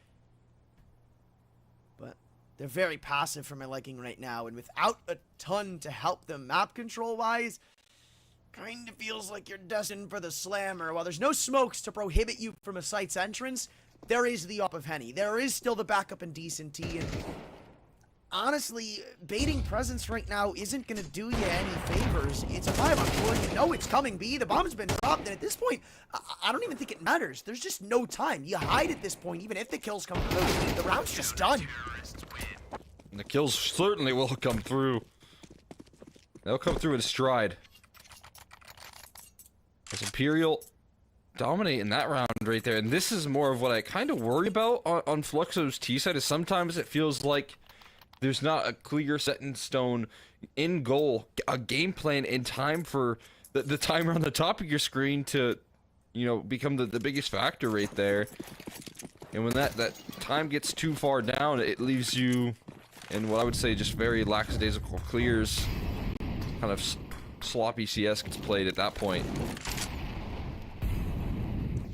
But they're very passive for my liking right now, and without a ton to help them map control-wise, kind of feels like you're destined for the slammer. While there's no smokes to prohibit you from a site's entrance, there is the up of Henny. There is still the backup in Decenty, and honestly, baiting presence right now isn't going to do you any favors. It's a 5-on-4. You know it's coming, B. The bomb's been dropped, and at this point, I don't even think it matters. There's just no time. You hide at this point, even if the kills come through. The round's just done. And the kills certainly will come through. They'll come through in stride. As Imperial dominate in that round right there. And this is more of what I kind of worry about on Fluxo's T side, is sometimes it feels like there's not a clear set in stone in goal, a game plan in time for the timer on the top of your screen to, you know, become the biggest factor right there. And when that time gets too far down, it leaves you in what I would say just very lackadaisical clears. Kind of sloppy CS gets played at that point.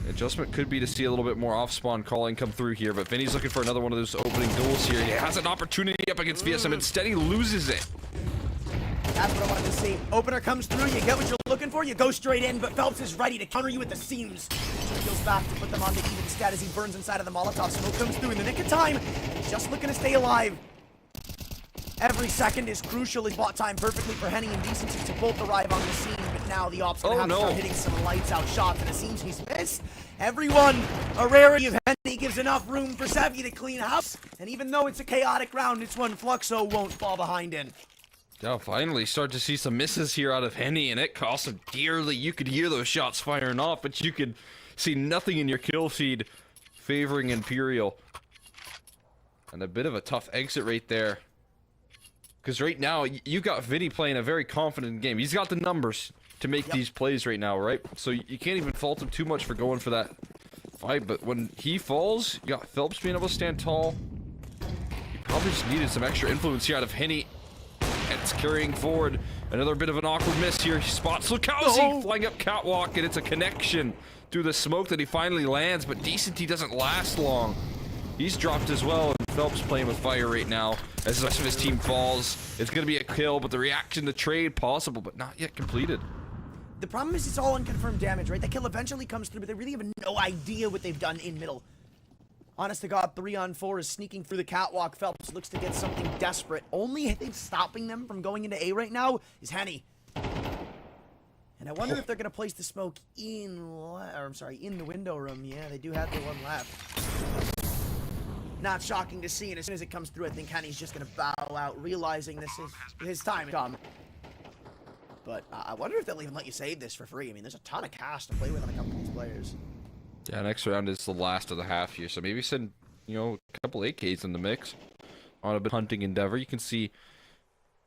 Adjustment could be to see a little bit more off-spawn calling come through here, but Vinny's looking for another one of those opening duels here. He has an opportunity up against VSM. Instead, he loses it. That's what I wanted to see. Opener comes through, you get what you're looking for, you go straight in, but Phelps is ready to counter you at the seams. Peels back to put them on the even stat as he burns inside of the Molotov. Smoke comes through in the nick of time, and he's just looking to stay alive. Every second is crucial. He's bought time perfectly for Henny and Decency to both arrive on the scene, but now the Ops gonna have to start hitting some lights out shots, and it seems he's missed. Everyone, a rarity of Henny gives enough room for Sevi to clean house, and even though it's a chaotic round, it's one Fluxo won't fall behind in. Yeah, finally start to see some misses here out of Henny, and it cost him dearly. You could hear those shots firing off, but you could see nothing in your kill feed favoring Imperial. And a bit of a tough exit right there. Because right now, you got Vinny playing a very confident game. He's got the numbers to make these plays right now, right? So you can't even fault him too much for going for that fight. But when he falls, you got Phelps being able to stand tall. You probably just needed some extra influence here out of Henny. And it's carrying forward. Another bit of an awkward miss here. He spots Lukowski flying up catwalk, and it's a connection through the smoke that he finally lands. But Decency doesn't last long. He's dropped as well, and Phelps playing with fire right now as the rest of his team falls. It's going to be a kill, but the reaction, the trade, possible, but not yet completed. The problem is it's all unconfirmed damage, right? That kill eventually comes through, but they really have no idea what they've done in middle. Honest to God, 3-on-4 is sneaking through the catwalk. Phelps looks to get something desperate. Only thing stopping them from going into A right now is Henny. And I wonder if they're going to place the smoke in the window room. Yeah, they do have the one left. Not shocking to see, and as soon as it comes through, I think Henny's just going to bow out, realizing this is his time to come. But I wonder if they'll even let you save this for free. I mean, there's a ton of cash to play with on a couple of these players. Yeah, next round is the last of the half here, so maybe send, you know, a couple AKs in the mix on a bit of hunting endeavor. You can see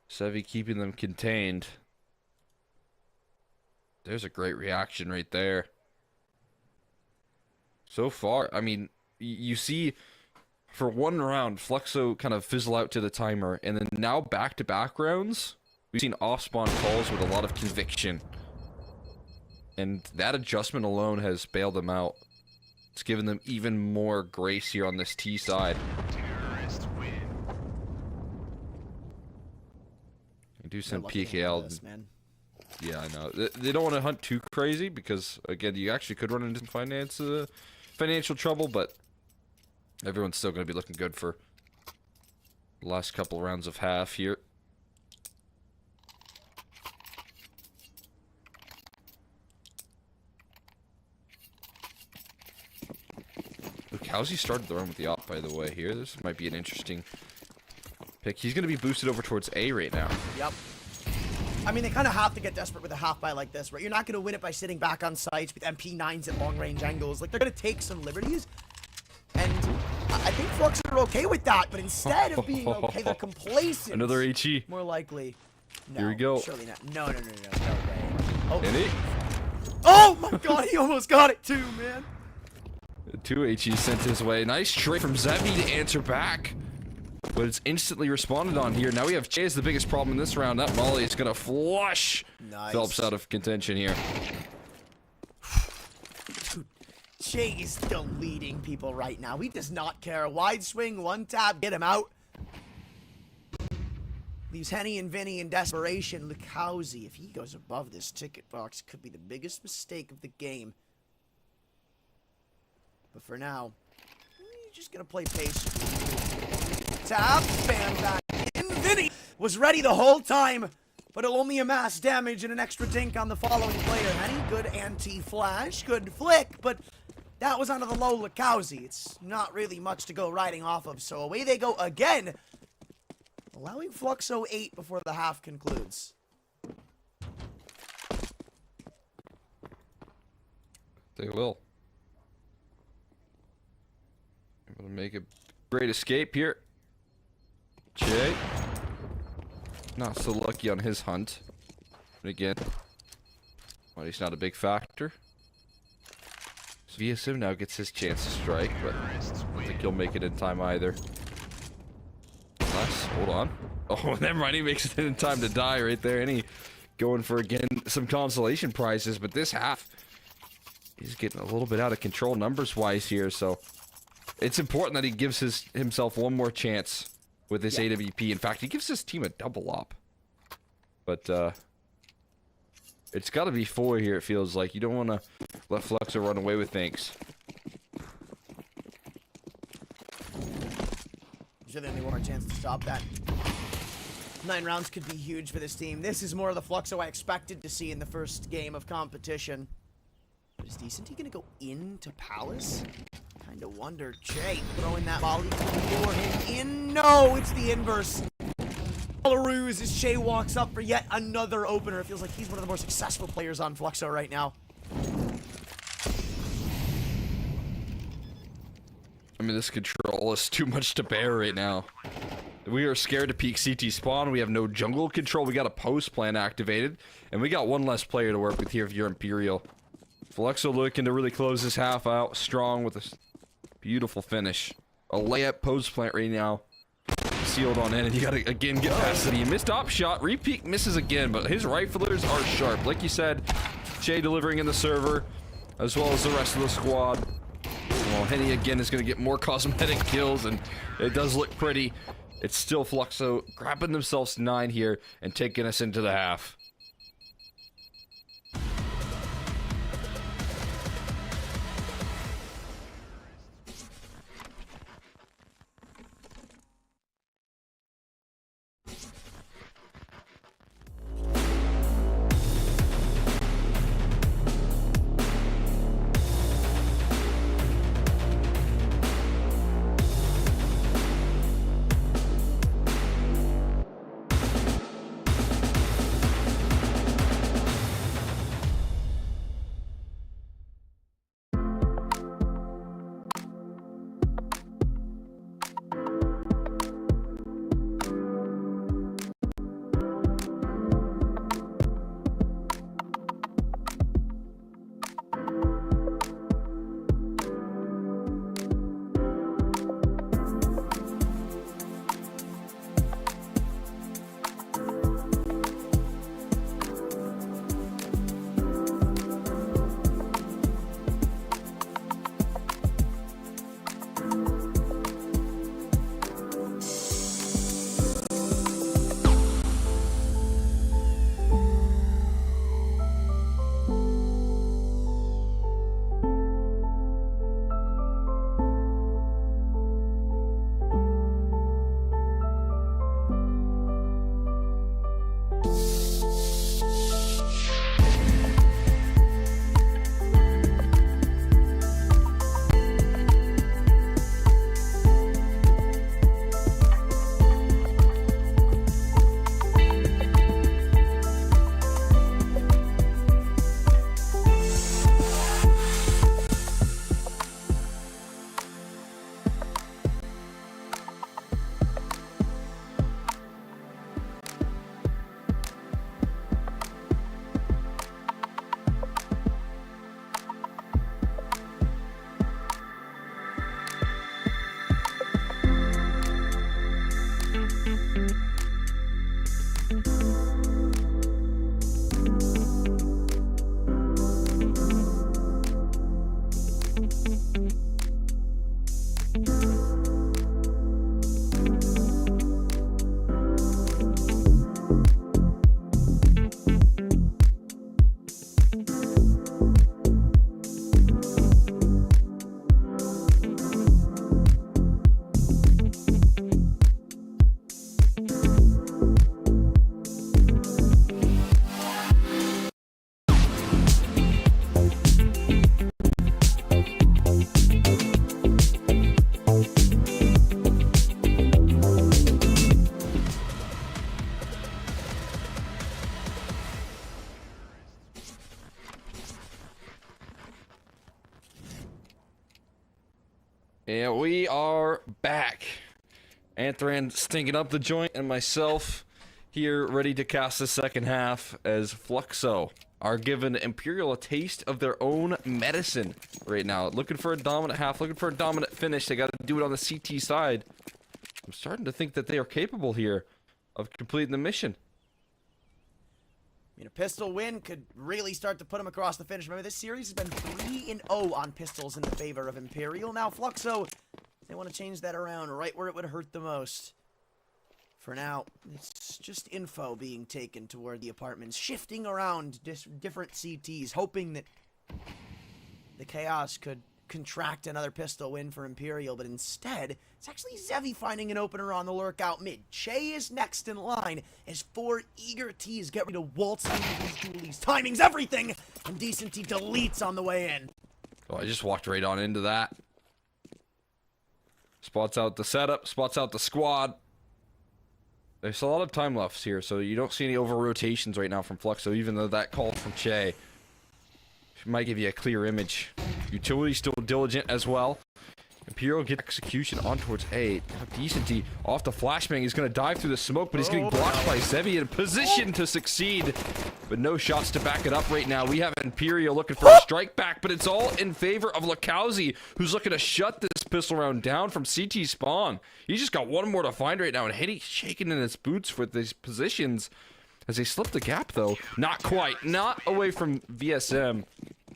Sevi keeping them contained. There's a great reaction right there. So far, I mean, you see... For one round, Fluxo kind of fizzle out to the timer, and then now back-to-back rounds, we've seen off-spawn calls with a lot of conviction. And that adjustment alone has bailed them out. It's given them even more grace here on this T side. Terrorists win. You do some PKL. This, man. Yeah, I know. They don't want to hunt too crazy because, again, you actually could run into some financial trouble, but... Everyone's still going to be looking good for the last couple rounds of half here. Look, how's he started the run with the op, by the way, here? This might be an interesting pick. He's going to be boosted over towards A right now. Yep. I mean, they kind of have to get desperate with a half buy like this, right? You're not going to win it by sitting back on sites with MP9s at long-range angles. Like, they're going to take some liberties. And I think Fluxo are okay with that, but instead of being okay, they're complacent. Another HE. More likely. No, here we go. Surely not. No way. Oh. Hit it. Oh my God, he almost got it too, man. 2 HEs sent his way. Nice trade from Zevi to answer back. But it's instantly responded on here. Now we have Che as the biggest problem in this round. That Molly is going to flush Phelps out of contention here. Che is still leading people right now. He does not care. Wide swing, one tap, get him out. Leaves Henny and Vinny in desperation. Lukowski, if he goes above this ticket box, could be the biggest mistake of the game. But for now, he's just going to play patient. Tap, fan back in. Vinny was ready the whole time, but it'll only amass damage and an extra dink on the following player. Henny, good anti-flash, good flick, but... That was onto the low Lukowski. It's not really much to go riding off of, so away they go again, allowing Fluxo 8 before the half concludes. They will. Able to make a great escape here. Che. Not so lucky on his hunt. And again, well, he's not a big factor. VSM now gets his chance to strike, but I don't think he'll make it in time either. Unless, hold on. Oh, never mind, he makes it in time to die right there, and he going for, again, some consolation prizes, but this half, he's getting a little bit out of control numbers-wise here, so it's important that he gives himself one more chance with this AWP. In fact, he gives his team a double op. But it's got to be 4 here, it feels like. You don't want to let Fluxo run away with things. Sure they only want a chance to stop that. 9 rounds could be huge for this team. This is more of the Fluxo I expected to see in the first game of competition. But is Decent gonna go into Palace? Kinda wonder. Jay throwing that volley for him in. No, it's the inverse. Ruse as Shay walks up for yet another opener. It feels like he's one of the more successful players on Fluxo right now. I mean, this control is too much to bear right now. We are scared to peek CT spawn. We have no jungle control. We got a post plan activated. And we got one less player to work with here if you're Imperial. Fluxo looking to really close this half out strong with a beautiful finish. A layup post plant right now. Sealed on in, and you gotta again get past it. He missed op shot, repeat misses again, but his riflers are sharp. Like you said, Shay delivering in the server, as well as the rest of the squad. Well, Henny again is gonna get more cosmetic kills, and it does look pretty. It's still Fluxo grabbing themselves 9 here and taking us into the half. Yeah, we are back. Anthran stinking up the joint, and myself here ready to cast the second half as Fluxo are giving Imperial a taste of their own medicine right now. Looking for a dominant half, looking for a dominant finish. They got to do it on the CT side. I'm starting to think that they are capable here of completing the mission. I mean, a pistol win could really start to put him across the finish. Remember, this series has been 3-0 on pistols in the favor of Imperial. Now, Fluxo, they want to change that around right where it would hurt the most. For now, it's just info being taken toward the apartments, shifting around different CTs, hoping that the Chaos could contract another pistol win for Imperial, but instead, it's actually Zevi finding an opener on the lurkout mid. Che is next in line as 4 eager T's get ready to waltz into these dualies. Timing's everything, and Decent T deletes on the way in. Oh, I just walked right on into that. Spots out the setup, spots out the squad. There's a lot of time left here, so you don't see any over-rotations right now from Fluxo, even though that call from Che might give you a clear image. Utility still diligent as well. Imperial get execution on towards A. Decenty off the flashbang. He's going to dive through the smoke, but he's getting blocked by Zevi in a position to succeed. But no shots to back it up right now. We have Imperial looking for a strike back, but it's all in favor of Lakowski, who's looking to shut this pistol round down from CT spawn. He's just got one more to find right now, and Hitty's shaking in his boots with these positions. As they slip the gap, though. Not quite. Not away from VSM.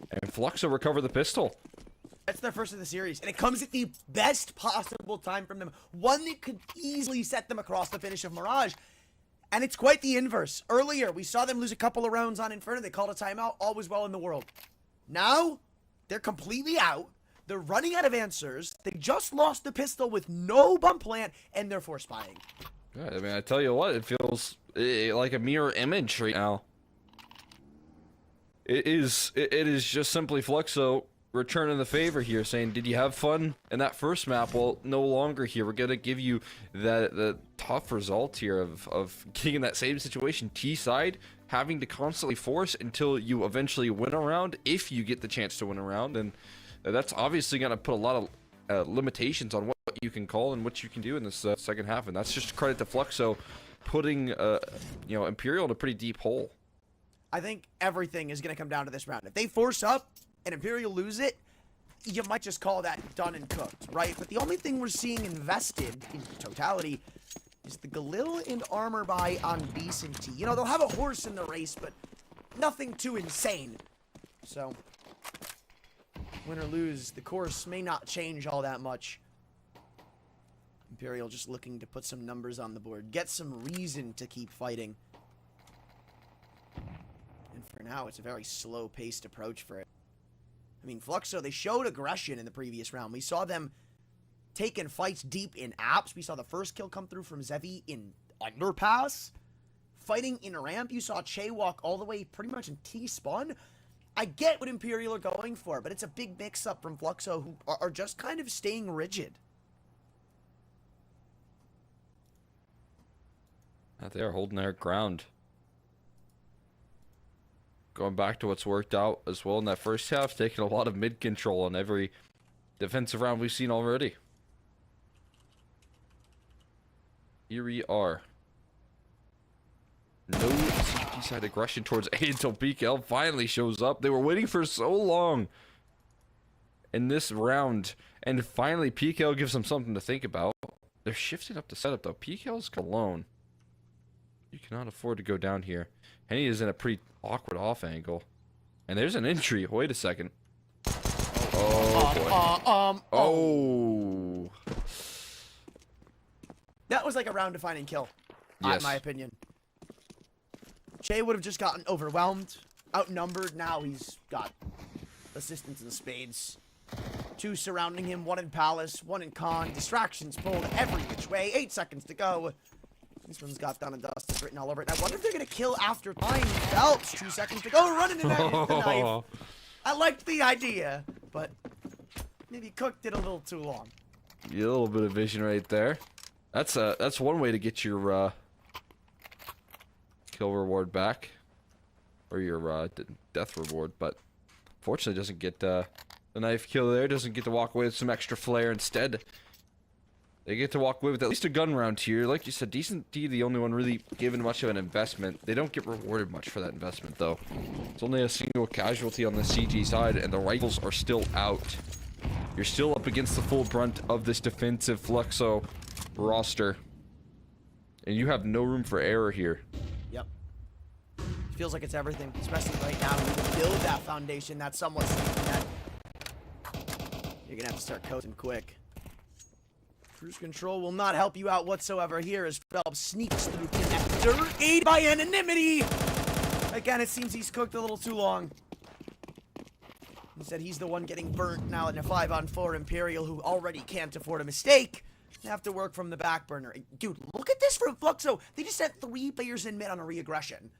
And Fluxo recover the pistol. That's their first of the series, and it comes at the best possible time from them. One that could easily set them across the finish of Mirage. And it's quite the inverse. Earlier, we saw them lose a couple of rounds on Inferno. They called a timeout. All was well in the world. Now, they're completely out. They're running out of answers. They just lost the pistol with no bump plant, and they're force spying. Yeah, I mean, I tell you what, it feels like a mirror image right now. It is just simply Fluxo returning the favor here, saying, did you have fun in that first map? Well, no longer here. We're going to give you the tough result here of getting in that same situation, T-side, having to constantly force until you eventually win a round, if you get the chance to win a round. And that's obviously going to put a lot of limitations on what you can call and what you can do in this second half. And that's just credit to Fluxo putting Imperial in a pretty deep hole. I think everything is going to come down to this round. If they force up and Imperial lose it, you might just call that done and cooked, right? But the only thing we're seeing invested in totality is the Galil and armor buy on Decent T. You know, they'll have a horse in the race, but nothing too insane. So, win or lose, the course may not change all that much. Imperial just looking to put some numbers on the board, get some reason to keep fighting. And for now, it's a very slow-paced approach for it. I mean, Fluxo, they showed aggression in the previous round. We saw them taking fights deep in apps. We saw the first kill come through from Zevi in Underpass. Fighting in ramp, you saw Che walk all the way pretty much in T-spawn. I get what Imperial are going for, but it's a big mix-up from Fluxo, who are just kind of staying rigid. They are holding their ground. Going back to what's worked out as well in that first half, taking a lot of mid control on every defensive round we've seen already. Here we are. No CT side aggression towards A until PKL finally shows up. They were waiting for so long in this round, and finally PKL gives them something to think about. They're shifting up the setup though. PKL's alone. You cannot afford to go down here. Henny is in a pretty awkward off angle. And there's an entry. Wait a second. Oh, boy. Oh. That was like a round-defining kill, yes, in my opinion. Che would have just gotten overwhelmed, outnumbered. Now he's got assistance in spades. 2 surrounding him, 1 in Palace, 1 in Con. Distractions pulled every which way. 8 seconds to go. This one's got done and dusted written all over it. I wonder if they're going to kill after time. Phelps, 2 seconds to go. Running in there with the knife. I liked the idea, but maybe cooked it a little too long. A little bit of vision right there. That's one way to get your kill reward back, or your death reward. But fortunately, doesn't get the knife kill there. Doesn't get to walk away with some extra flair. Instead, they get to walk away with at least a gun round here. Like you said, Decent D, the only one really given much of an investment. They don't get rewarded much for that investment, though. It's only a single casualty on the CG side, and the rifles are still out. You're still up against the full brunt of this defensive Fluxo roster. And you have no room for error here. Yep. Feels like it's everything, especially right now. You can build that foundation that's somewhat safe. You're going to have to start coasting quick. Cruise control will not help you out whatsoever here as Phelps sneaks through connector. Aided by anonymity! Again, it seems he's cooked a little too long. Instead, he's the one getting burnt now in a 5-on-4 Imperial who already can't afford a mistake. They have to work from the back burner. Dude, look at this from Fluxo. They just sent 3 players in mid on a re-aggression.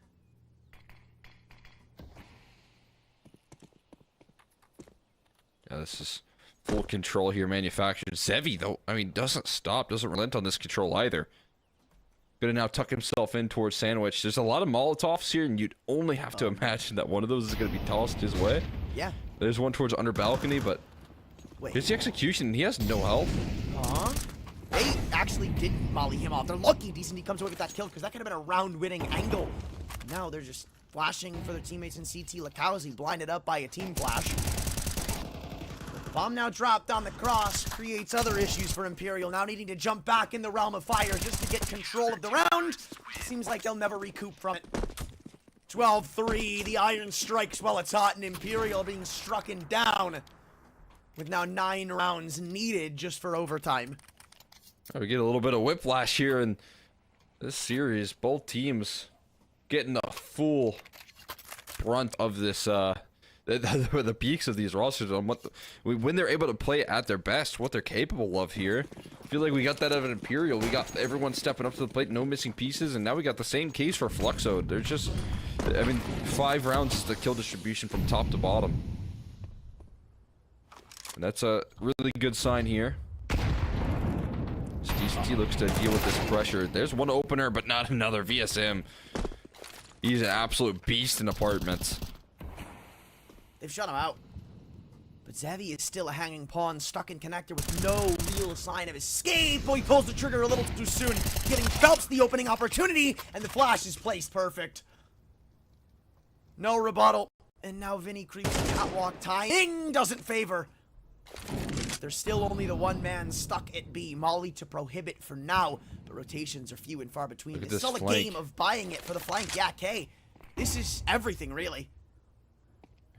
Yeah, this is full control here, manufactured. Zevi, though, I mean, doesn't stop, doesn't relent on this control either. Gonna now tuck himself in towards Sandwich. There's a lot of Molotovs here, and you'd only have to imagine that one of those is gonna be tossed his way. Yeah. There's one towards under balcony, but here's the execution. He has no health. They actually didn't molly him off. They're lucky Decent he comes away with that kill, because that could have been a round-winning angle. Now they're just flashing for their teammates in CT. Lakowski blinded up by a team flash. The bomb now dropped on the cross, creates other issues for Imperial, now needing to jump back in the realm of fire just to get control of the round. Seems like they'll never recoup from it. 12-3, the iron strikes while it's hot, and Imperial being struck down with now 9 rounds needed just for overtime. We get a little bit of whiplash here in this series. Both teams getting the full brunt of this, the peaks of these rosters on when they're able to play at their best, what they're capable of here. I feel like we got that out of Imperial. We got everyone stepping up to the plate, no missing pieces, and now we got the same case for Fluxo. They're just, I mean, 5 rounds is the kill distribution from top to bottom. And that's a really good sign here. DCT looks to deal with this pressure. There's one opener, but not another. VSM. He's an absolute beast in apartments. They've shut him out. But Zevi is still a hanging pawn, stuck in connector with no real sign of escape. Oh, he pulls the trigger a little too soon, getting Phelps the opening opportunity, and the flash is placed perfect. No rebuttal. And now Vinny creeps the catwalk. Tying doesn't favor. There's still only the one man stuck at B. Molly to prohibit for now, but rotations are few and far between. It's still a game of buying it for the flank. Yeah, K. This is everything, really.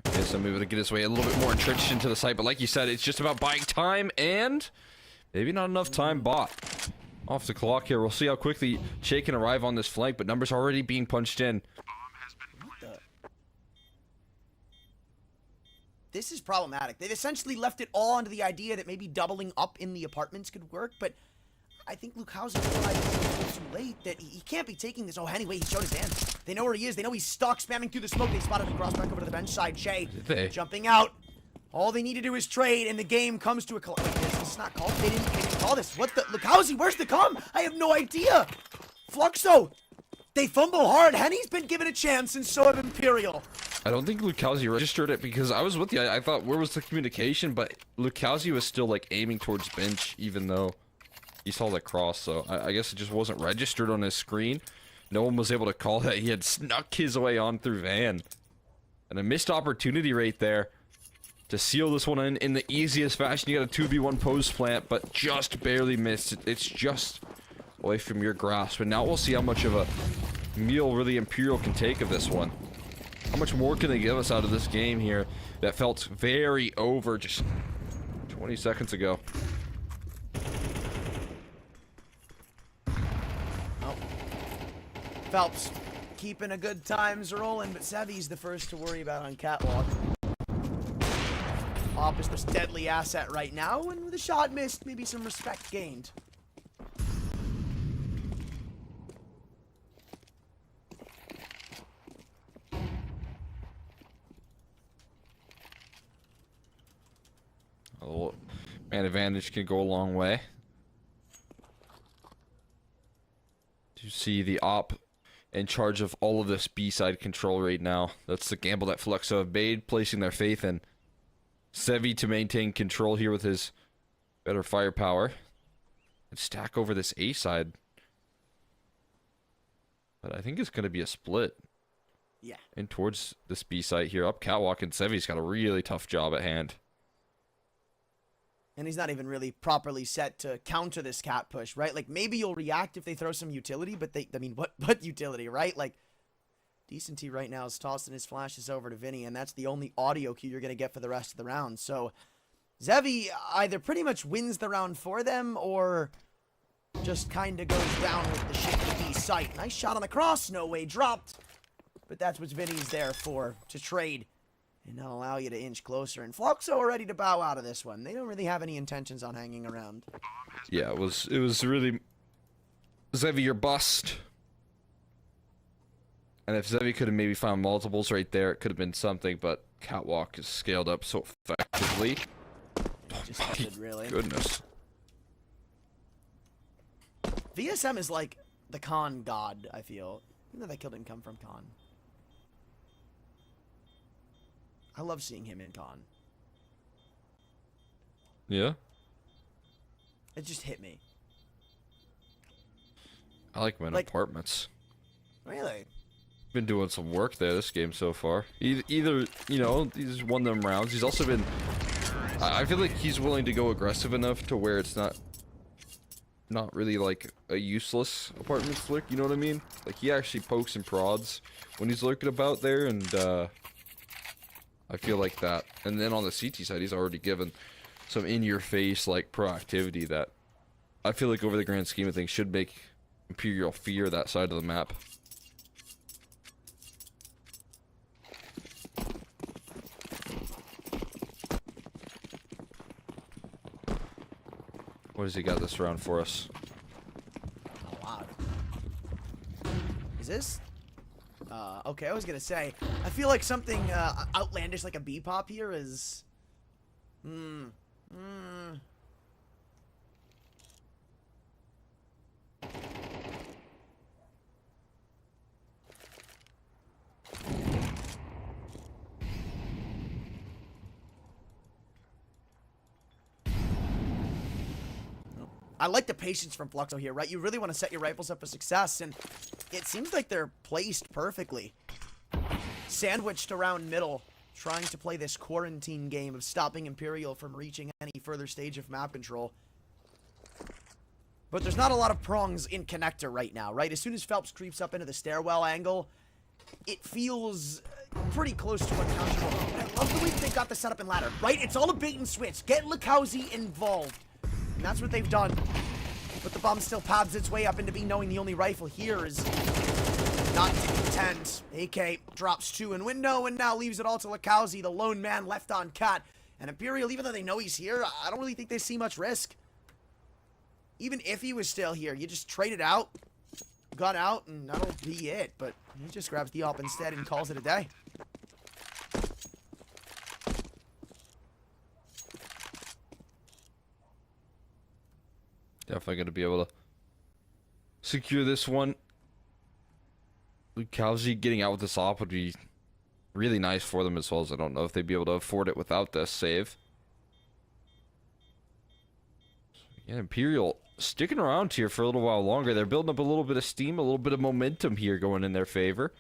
Okay, so maybe to get his way a little bit more entrenched into the site, but like you said, it's just about buying time, and maybe not enough time bought. Off the clock here. We'll see how quickly Che can arrive on this flank, but numbers are already being punched in. This is problematic. They've essentially left it all onto the idea that maybe doubling up in the apartments could work, but I think Lakowski realized too late that he can't be taking this. Oh, anyway, he showed his hand. They know where he is. They know he's stuck, spamming through the smoke. They spotted him cross back over to the bench side. Che jumping out. All they need to do is trade, and the game comes to a collapse. Wait, this is not called. They didn't call this. What the? Lakowski, where's the come? I have no idea. Fluxo. They fumble hard. Henny's been given a chance, and so have Imperial. I don't think Lakowski registered it because I was with you. I thought, where was the communication? But Lakowski was still, like, aiming towards bench, even though he saw that cross. So I guess it just wasn't registered on his screen. No one was able to call that. He had snuck his way on through Van. And a missed opportunity right there to seal this one in the easiest fashion. You got a 2v1 post plant, but just barely missed. It's just away from your grasp. And now we'll see how much of a meal really Imperial can take of this one. How much more can they give us out of this game here that felt very over just 20 seconds ago? Oh. Phelps keeping a good times rolling, but Zevi's the first to worry about on catwalk. Pop is this deadly asset right now, and with a shot missed, maybe some respect gained. Man advantage can go a long way. To see the op in charge of all of this B-side control right now. That's the gamble that Fluxo have made, placing their faith in Zevi to maintain control here with his better firepower. And stack over this A-side. But I think it's going to be a split. Yeah. And towards this B-side here. Up catwalk, and Zevi's got a really tough job at hand. And he's not even really properly set to counter this cat push, right? Like, maybe you'll react if they throw some utility, but I mean, what utility, right? Like, Decent T right now is tossing his flashes over to Vinny, and that's the only audio cue you're going to get for the rest of the round. So, Zevi either pretty much wins the round for them or just kind of goes down with the shift to B site. Nice shot on the cross, no way dropped. But that's what Vinny's there for, to trade and not allow you to inch closer. And Fluxo are ready to bow out of this one. They don't really have any intentions on hanging around. Yeah, it was really Zevi your bust. And if Zevi could have maybe found multiples right there, it could have been something, but Catwalk is scaled up so effectively. Just ended, really. Goodness. VSM is like the Khan god, I feel. Even though that kill didn't come from Khan. I love seeing him in Khan. Yeah? It just hit me. I like him in apartments. Really? Been doing some work there this game so far. Either, you know, he's won them rounds. He's also been... I feel like he's willing to go aggressive enough to where it's not really like a useless apartment flick, you know what I mean? Like, he actually pokes and prods when he's lurking about there, and I feel like that. And then on the CT side, he's already given some in-your-face, like, proactivity that I feel like over the grand scheme of things should make Imperial fear that side of the map. What has he got this round for us? Oh, wow. Is this? Okay, I was gonna say, I feel like something outlandish like a B-pop here is... I like the patience from Fluxo here, right? You really want to set your rifles up for success, and it seems like they're placed perfectly. Sandwiched around middle, trying to play this quarantine game of stopping Imperial from reaching any further stage of map control. But there's not a lot of prongs in connector right now, right? As soon as Phelps creeps up into the stairwell angle, it feels pretty close to unconscionable. I love the way they got the setup and ladder, right? It's all a bait and switch. Get Lakowski involved. And that's what they've done. But the bomb still paths its way up into B, knowing the only rifle here is not to contend. AK drops 2 in window and now leaves it all to Lakowski, the lone man left on Cat. And Imperial, even though they know he's here, I don't really think they see much risk. Even if he was still here, you just trade it out, gun out, and that'll be it. But he just grabs the op instead and calls it a day. Definitely going to be able to secure this one. Lakowski getting out with this op would be really nice for them as well, as I don't know if they'd be able to afford it without this save. Yeah, Imperial sticking around here for a little while longer. They're building up a little bit of steam, a little bit of momentum here going in their favor.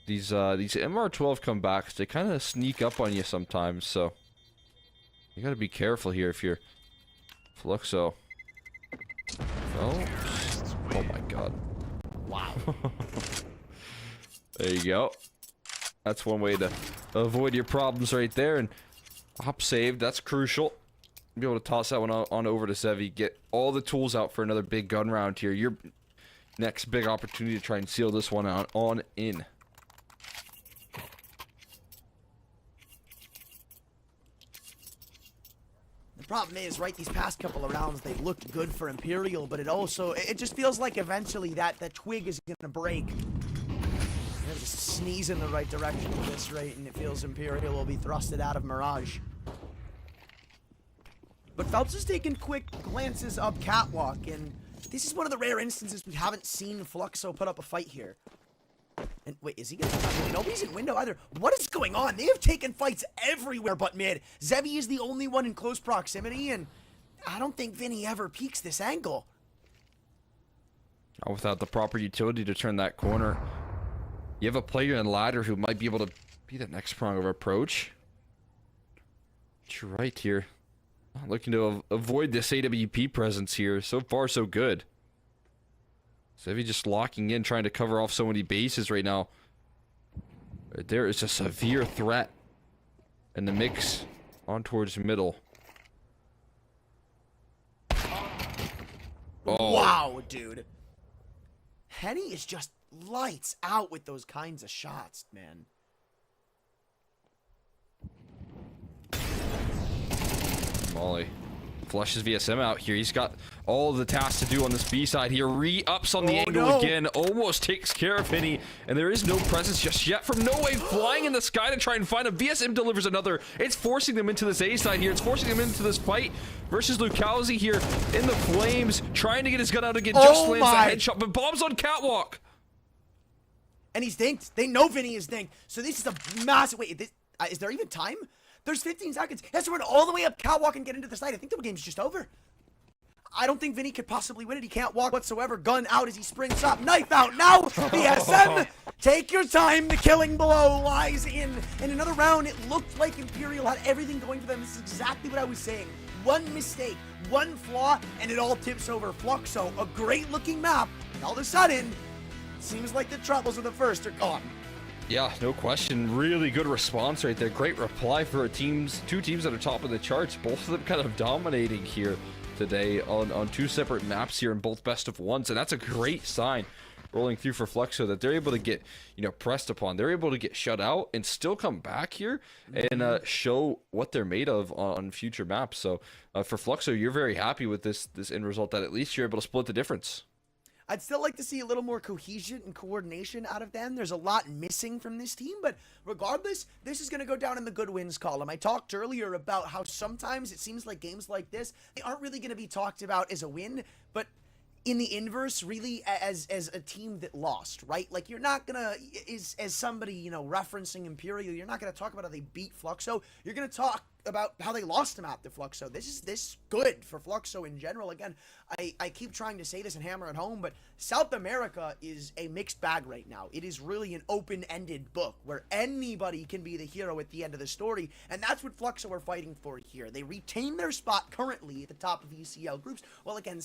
These MR12 comebacks, they kind of sneak up on you sometimes, so you got to be careful here if you're Fluxo. Oh my god. Wow. There you go. That's one way to avoid your problems right there. And op saved, that's crucial. Be able to toss that one on over to Zevi. Get all the tools out for another big gun round here. Your next big opportunity to try and seal this one out on in. The problem is, right, these past couple of rounds, they've looked good for Imperial, but it just feels like eventually that twig is going to break. There's a sneeze in the right direction at this rate, and it feels Imperial will be thrusted out of Mirage. But Phelps is taking quick glances up Catwalk, and this is one of the rare instances we haven't seen Fluxo put up a fight here. And wait, is he gonna... Nobody's in window either. What is going on? They have taken fights everywhere but mid. Zevi is the only one in close proximity, and I don't think Vinny ever peeks this angle. Without the proper utility to turn that corner. You have a player in ladder who might be able to be the next prong of approach. But you're right here. Looking to avoid this AWP presence here. So far, so good. Zevi just locking in, trying to cover off so many bases right now. Right there is a severe threat in the mix on towards middle. Oh. Wow, dude. Henny is just lights out with those kinds of shots, man. Molly flushes VSM out here. He's got all the tasks to do on this B side here. Re-ups on the angle again. Almost takes care of Henny. And there is no presence just yet from No Way, flying in the sky to try and find him. VSM delivers another. It's forcing them into this A side here. It's forcing them into this fight versus Lukowski here in the flames, trying to get his gun out again. Just lands the headshot, but bombs on Catwalk. And he's dinked. They know Vinny is dinked. So this is a massive... Wait, is there even time? There's 15 seconds. He has to run all the way up Catwalk and get into the side. I think the game's just over. I don't think Vinny could possibly win it. He can't walk whatsoever. Gun out as he springs up. Knife out now. VSM, take your time. The killing blow lies in. In another round, it looked like Imperial had everything going for them. This is exactly what I was saying. One mistake, one flaw, and it all tips over. Fluxo, a great looking map. And all of a sudden, it seems like the troubles of the first are gone. Yeah, no question. Really good response right there. Great reply for two teams that are top of the charts. Both of them kind of dominating here today on two separate maps here in both best of ones. And that's a great sign rolling through for Fluxo that they're able to get, pressed upon. They're able to get shut out and still come back here and show what they're made of on future maps. So for Fluxo, you're very happy with this end result, that at least you're able to split the difference. I'd still like to see a little more cohesion and coordination out of them. There's a lot missing from this team, but regardless, this is going to go down in the good wins column. I talked earlier about how sometimes it seems like games like this, they aren't really going to be talked about as a win, but in the inverse, really as a team that lost, right? Like, you're not going to, as somebody, referencing Imperial, you're not going to talk about how they beat Fluxo. You're going to talk about how they lost them at the Fluxo. This is good for Fluxo in general. Again, I keep trying to say this and hammer it home, but South America is a mixed bag right now. It is really an open-ended book where anybody can be the hero at the end of the story, and that's what Fluxo are fighting for here. They retain their spot currently at the top of ECL groups. Well, again,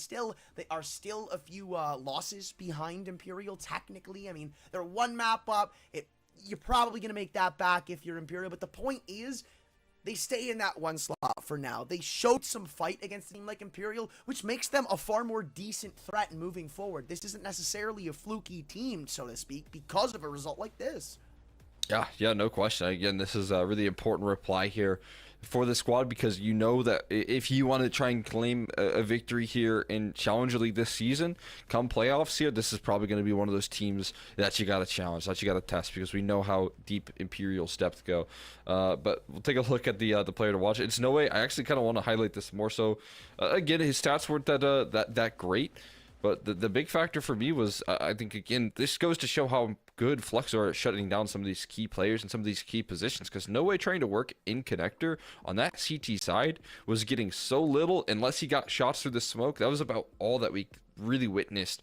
they are still a few losses behind Imperial technically. I mean, they're one map up. You're probably going to make that back if you're Imperial, but the point is, they stay in that one slot for now. They showed some fight against a team like Imperial, which makes them a far more decent threat moving forward. This isn't necessarily a fluky team, so to speak, because of a result like this. Yeah, no question. Again, this is a really important reply here for the squad, because you know that if you want to try and claim a victory here in Challenger League this season, come playoffs here, this is probably going to be one of those teams that you got to challenge, that you got to test, because we know how deep Imperial's depth go. But we'll take a look at the player to watch. It's No Way. I actually kind of want to highlight this more so. Again, his stats weren't that great. But the big factor for me was, I think, again, this goes to show how good Fluxo are at shutting down some of these key players and some of these key positions, because No Way trying to work in connector on that CT side was getting so little unless he got shots through the smoke. That was about all that we really witnessed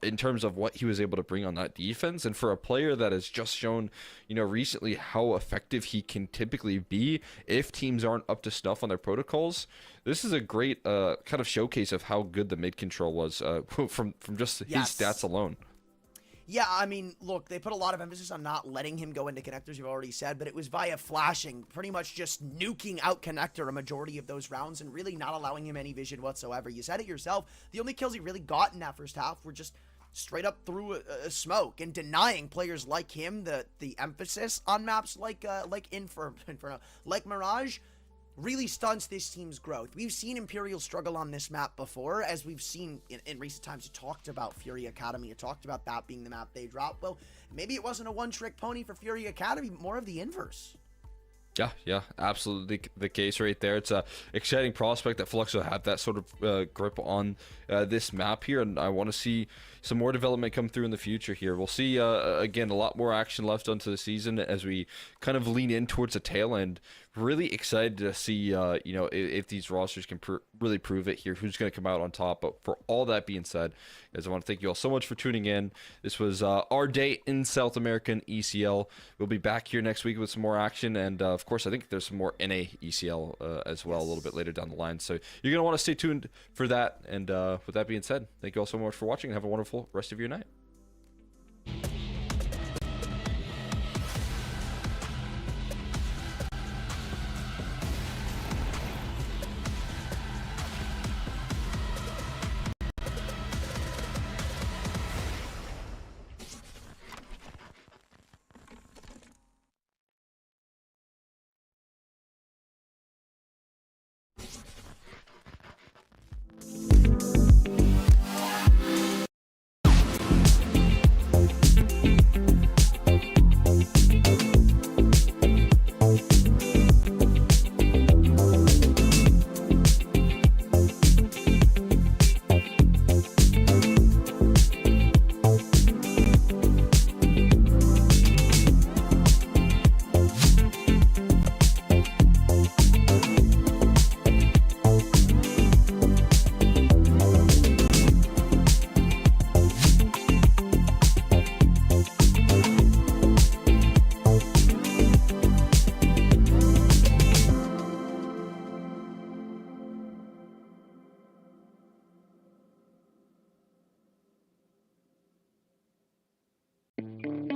in terms of what he was able to bring on that defense. And for a player that has just shown, recently how effective he can typically be if teams aren't up to snuff on their protocols, this is a great kind of showcase of how good the mid control was from just his stats alone. Yeah, I mean, look, they put a lot of emphasis on not letting him go into connectors, you've already said, but it was via flashing, pretty much just nuking out connector a majority of those rounds and really not allowing him any vision whatsoever. You said it yourself, the only kills he really got in that first half were just straight up through a smoke, and denying players like him the emphasis on maps like Inferno, like Mirage, really stunts this team's growth. We've seen Imperial struggle on this map before, as we've seen in recent times. You talked about Fury Academy. You talked about that being the map they dropped. Well, maybe it wasn't a one-trick pony for Fury Academy, more of the inverse. Yeah, absolutely the case right there. It's a exciting prospect that Fluxo have that sort of grip on this map here, and I want to see some more development come through in the future here. We'll see, again, a lot more action left onto the season as we kind of lean in towards the tail end. Really excited to see, if these rosters can really prove it here, who's going to come out on top. But for all that being said, guys, I want to thank you all so much for tuning in. This was our day in South American ECL. We'll be back here next week with some more action, and of course, I think there's some more NA ECL as well a little bit later down the line. So you're going to want to stay tuned for that. And with that being said, thank you all so much for watching, and have a wonderful rest of your night. you.